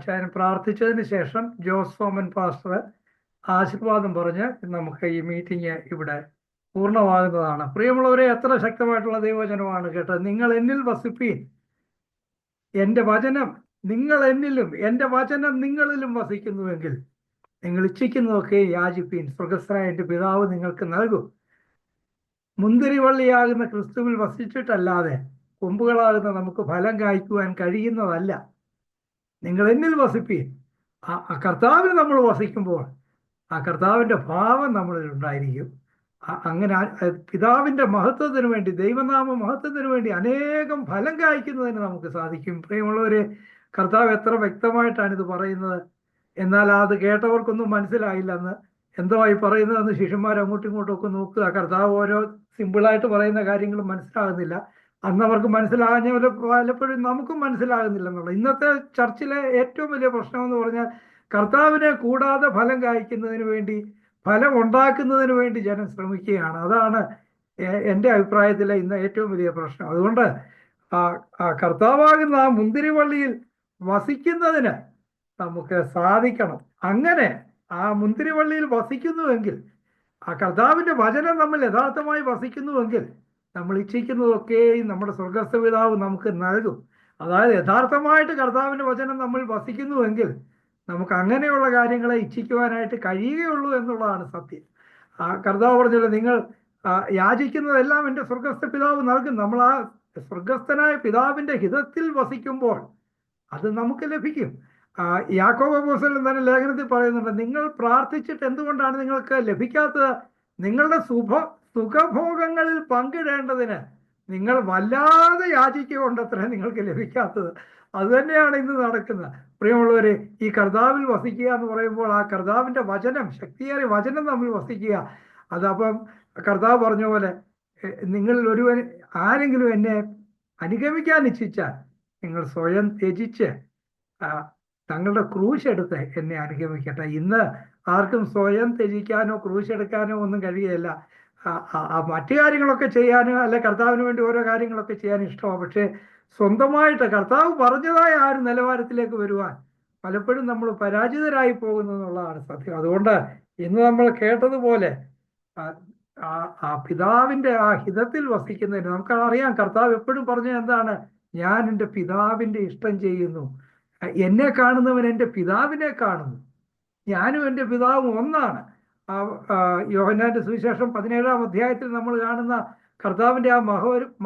ചായൻ പ്രാർത്ഥിച്ചതിന് ശേഷം ജോസ് സോമൻ പാസ്റ്റർ ആശീർവാദം പറഞ്ഞ് നമുക്ക് ഈ മീറ്റിംഗ് ഇവിടെ പൂർണ്ണമാകുന്നതാണ്. പ്രിയമുള്ളവരെ, എത്ര ശക്തമായിട്ടുള്ള ദൈവവചനമാണ് കേട്ടത്. നിങ്ങൾ എന്നിൽ വസിപ്പീൻ, എൻ്റെ വചനം നിങ്ങൾ എന്നിലും എൻ്റെ വചനം നിങ്ങളിലും വസിക്കുന്നുവെങ്കിൽ നിങ്ങൾ ഇച്ഛിക്കുന്നതൊക്കെ യാചിപ്പീൻ, സ്വർഗസ്ഥനായ എൻ്റെ പിതാവ് നിങ്ങൾക്ക് നൽകും. മുന്തിരിവള്ളിയാകുന്ന ക്രിസ്തുവിൽ വസിച്ചിട്ടല്ലാതെ കൊമ്പുകളാകുന്ന നമുക്ക് ഫലം കായ്ക്കുവാൻ കഴിയുന്നതല്ല. നിങ്ങൾ എന്നിൽ വസിപ്പീൻ. ആ കർത്താവിൽ നമ്മൾ വസിക്കുമ്പോൾ ആ കർത്താവിൻ്റെ ഭാവം നമ്മളിൽ ഉണ്ടായിരിക്കും. അങ്ങനെ പിതാവിൻ്റെ മഹത്വത്തിന് വേണ്ടി, ദൈവനാമ മഹത്വത്തിന് വേണ്ടി അനേകം ഫലം കായ്ക്കുന്നതിന് നമുക്ക് സാധിക്കും. പ്രിയമുള്ളവരെ, കർത്താവ് എത്ര വ്യക്തമായിട്ടാണ് ഇത് പറയുന്നത്. എന്നാൽ അത് കേട്ടവർക്കൊന്നും മനസ്സിലായില്ലെന്ന്, എന്തോ ആയി പറയുന്നതെന്ന് ശിഷ്യന്മാർ അങ്ങോട്ടും ഇങ്ങോട്ടും ഒക്കെ നോക്കുക. കർത്താവ് ഓരോ സിമ്പിളായിട്ട് പറയുന്ന കാര്യങ്ങളും മനസ്സിലാകുന്നില്ല. അന്നവർക്ക് മനസ്സിലാകാഞ്ഞ പലപ്പോഴും നമുക്കും മനസ്സിലാകുന്നില്ലെന്നുള്ള ഇന്നത്തെ ചർച്ചിലെ ഏറ്റവും വലിയ പ്രശ്നം എന്ന് പറഞ്ഞാൽ, കർത്താവിനെ കൂടാതെ ഫലം കായ്ക്കുന്നതിന് വേണ്ടി, ഫലം ഉണ്ടാക്കുന്നതിന് വേണ്ടി ജനം ശ്രമിക്കുകയാണ്. അതാണ് എൻ്റെ അഭിപ്രായത്തിലെ ഇന്ന് ഏറ്റവും വലിയ പ്രശ്നം. അതുകൊണ്ട് കർത്താവാകുന്ന ആ മുന്തിരിവള്ളിയിൽ വസിക്കുന്നതിന് നമുക്ക് സാധിക്കണം. അങ്ങനെ ആ മുന്തിരിവള്ളിയിൽ വസിക്കുന്നുവെങ്കിൽ, ആ കർത്താവിൻ്റെ വചനം നമ്മൾ യഥാർത്ഥമായി വസിക്കുന്നുവെങ്കിൽ, നമ്മൾ ഇച്ഛിക്കുന്നതൊക്കെയും നമ്മുടെ സ്വർഗസ്ഥ പിതാവ് നമുക്ക് നൽകും. അതായത് യഥാർത്ഥമായിട്ട് കർത്താവിൻ്റെ വചനം നമ്മൾ വസിക്കുന്നുവെങ്കിൽ നമുക്ക് അങ്ങനെയുള്ള കാര്യങ്ങളെ ഇച്ഛിക്കുവാനായിട്ട് കഴിയുകയുള്ളൂ എന്നുള്ളതാണ് സത്യം. കർത്താവ് പറഞ്ഞല്ലോ, നിങ്ങൾ യാചിക്കുന്നതെല്ലാം എൻ്റെ സ്വർഗസ്ഥ പിതാവ് നൽകും. നമ്മൾ ആ സ്വർഗസ്ഥനായ പിതാവിൻ്റെ ഹിതത്തിൽ വസിക്കുമ്പോൾ അത് നമുക്ക് ലഭിക്കും. യാക്കോബ് അപ്പോസ്തലൻ തന്നെ ലേഖനത്തിൽ പറയുന്നുണ്ട്, നിങ്ങൾ പ്രാർത്ഥിച്ചിട്ട് എന്തുകൊണ്ടാണ് നിങ്ങൾക്ക് ലഭിക്കാത്തത്? നിങ്ങളുടെ സുഖഭോഗങ്ങളിൽ പങ്കിടേണ്ടതിന് നിങ്ങൾ വല്ലാതെ യാചിക്കൊണ്ടത്രേ നിങ്ങൾക്ക് ലഭിക്കാത്തത്. അതുതന്നെയാണ് ഇന്ന് നടക്കുന്നത്. പ്രിയമുള്ളവരെ, ഈ കർത്താവിൽ വസിക്കുക എന്ന് പറയുമ്പോൾ ആ കർത്താവിൻ്റെ വചനം, ശക്തിയേറിയ വചനം നമ്മൾ വസിക്കുക. അതപ്പം കർത്താവ് പറഞ്ഞ പോലെ, നിങ്ങളിൽ ആരെങ്കിലും എന്നെ അനുഗമിക്കാൻ ഇച്ഛിച്ചാൽ നിങ്ങൾ സ്വയം ത്യജിച്ച് തങ്ങളുടെ ക്രൂശ് എടുത്ത് എന്നെ അനുഗമിക്കട്ടെ. ഇന്ന് ആർക്കും സ്വയം ത്യജിക്കാനോ ക്രൂശ് എടുക്കാനോ ഒന്നും കഴിയുകയില്ല. മറ്റു കാര്യങ്ങളൊക്കെ ചെയ്യാനോ അല്ലെ കർത്താവിന് വേണ്ടി ഓരോ കാര്യങ്ങളൊക്കെ ചെയ്യാൻ ഇഷ്ടമാണ്. പക്ഷേ സ്വന്തമായിട്ട് കർത്താവ് പറഞ്ഞതായ ആ ഒരു നിലവാരത്തിലേക്ക് വരുവാൻ പലപ്പോഴും നമ്മൾ പരാജിതരായി പോകുന്നു എന്നുള്ളതാണ് സത്യം. അതുകൊണ്ട് ഇന്ന് നമ്മൾ കേട്ടതുപോലെ ആ പിതാവിൻ്റെ ആ ഹിതത്തിൽ വസിക്കുന്നതിന് നമുക്കറിയാം. കർത്താവ് എപ്പോഴും പറഞ്ഞത് എന്താണ്? ഞാൻ എൻ്റെ പിതാവിൻ്റെ ഇഷ്ടം ചെയ്യുന്നു. എന്നെ കാണുന്നവൻ എൻ്റെ പിതാവിനെ കാണുന്നു. ഞാനും എൻ്റെ പിതാവും ഒന്നാണ്. യോഹന്നാന്റെ സുവിശേഷം 17-ാം അധ്യായത്തിൽ നമ്മൾ കാണുന്ന കർത്താവിൻ്റെ ആ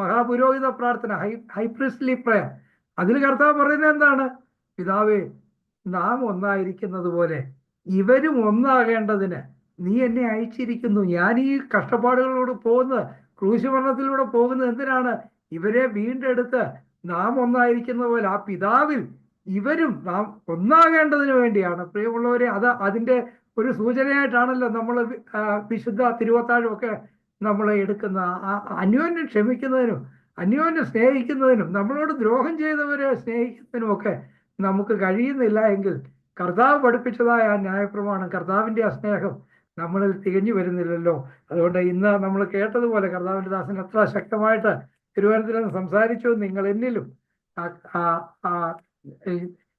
മഹാപുരോഹിത പ്രാർത്ഥന, ഹൈപ്രീസ്റ്റ്ലി പ്രയർ, അതിൽ കർത്താവ് പറയുന്നത് എന്താണ്? പിതാവേ, നാം ഒന്നായിരിക്കുന്നത് പോലെ ഇവരും ഒന്നാകേണ്ടതിന് നീ എന്നെ അയച്ചിരിക്കുന്നു. ഞാൻ ഈ കഷ്ടപ്പാടുകളിലൂടെ പോകുന്നത്, ക്രൂശ് മരണത്തിലൂടെ പോകുന്നത് എന്തിനാണ്? ഇവരെ വീണ്ടെടുത്ത് നാം ഒന്നായിരിക്കുന്ന പോലെ ആ പിതാവിൽ ഇവരും നാം ഒന്നാകേണ്ടതിന് വേണ്ടിയാണ്. പ്രിയമുള്ളവരെ, അതിൻ്റെ ഒരു സൂചനയായിട്ടാണല്ലോ നമ്മൾ വിശുദ്ധ തിരുവത്താഴമൊക്കെ നമ്മൾ എടുക്കുന്ന. അന്യോന്യം ക്ഷമിക്കുന്നതിനും അന്യോന്യം സ്നേഹിക്കുന്നതിനും നമ്മളോട് ദ്രോഹം ചെയ്തവരെ സ്നേഹിക്കുന്നതിനും ഒക്കെ നമുക്ക് കഴിയുന്നില്ല എങ്കിൽ കർത്താവ് പഠിപ്പിച്ചതായ ആ ന്യായപ്രമാണം, കർത്താവിൻ്റെ ആ സ്നേഹം നമ്മളിൽ തികഞ്ഞു വരുന്നില്ലല്ലോ. അതുകൊണ്ട് ഇന്ന് നമ്മൾ കേട്ടതുപോലെ കർത്താവിൻ്റെ ദാസൻ എത്ര ശക്തമായിട്ട് തിരുവനന്തപുരം സംസാരിച്ചു. നിങ്ങൾ എന്നിലും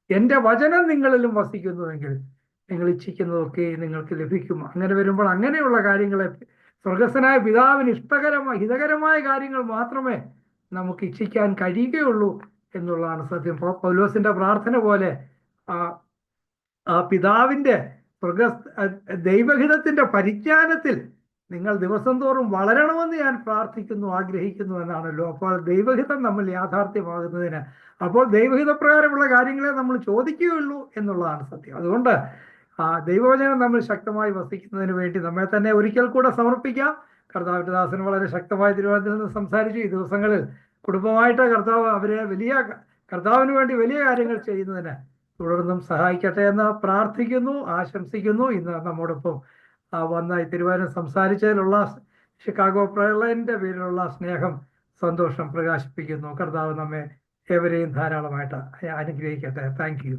എൻ്റെ വചനം നിങ്ങളിലും വസിക്കുന്നുവെങ്കിൽ നിങ്ങൾ ഇച്ഛിക്കുന്നതൊക്കെ നിങ്ങൾക്ക് ലഭിക്കും. അങ്ങനെ വരുമ്പോൾ അങ്ങനെയുള്ള കാര്യങ്ങളെ സ്വർഗസ്ഥനായ പിതാവിന് ഹിതകരമായ കാര്യങ്ങൾ മാത്രമേ നമുക്ക് ഇച്ഛിക്കാൻ കഴിയുകയുള്ളൂ എന്നുള്ളതാണ് സത്യം. പൗലോസിന്റെ പ്രാർത്ഥന പോലെ ആ പിതാവിന്റെ ദൈവഹിതത്തിന്റെ പരിജ്ഞാനത്തിൽ നിങ്ങൾ ദിവസം തോറും വളരണമെന്ന് ഞാൻ പ്രാർത്ഥിക്കുന്നു, ആഗ്രഹിക്കുന്നു എന്നാണല്ലോ. അപ്പോൾ ദൈവഹിതം നമ്മൾ യാഥാർത്ഥ്യമാകുന്നതിന്, അപ്പോൾ ദൈവഹിതപ്രകാരമുള്ള കാര്യങ്ങളെ നമ്മൾ ചോദിക്കുകയുള്ളൂ എന്നുള്ളതാണ് സത്യം. അതുകൊണ്ട് ദൈവവചനം നമ്മൾ ശക്തമായി വസിക്കുന്നതിന് വേണ്ടി നമ്മെ തന്നെ ഒരിക്കൽ കൂടെ സമർപ്പിക്കാം. കർത്താവിന്റെ ദാസൻ വളരെ ശക്തമായി തിരുവനന്തപുരത്തിൽ നിന്ന് സംസാരിച്ചു. ഈ ദിവസങ്ങളിൽ കുടുംബമായിട്ട് കർത്താവ് അവരെ കർത്താവിന് വേണ്ടി വലിയ കാര്യങ്ങൾ ചെയ്യുന്നതിന് തുടർന്നും സഹായിക്കട്ടെ എന്ന് പ്രാർത്ഥിക്കുന്നു, ആശംസിക്കുന്നു. ഇന്ന് നമ്മോടൊപ്പം വന്ന തിരുവനന്തപുരം സംസാരിച്ചതിലുള്ള ഷിക്കാഗോ പ്രയറിന്റെ പേരിലുള്ള സ്നേഹം, സന്തോഷം പ്രകാശിപ്പിക്കുന്നു. കർത്താവ് നമ്മെ ഏവരെയും ധാരാളമായിട്ട് അനുഗ്രഹിക്കട്ടെ. Thank you.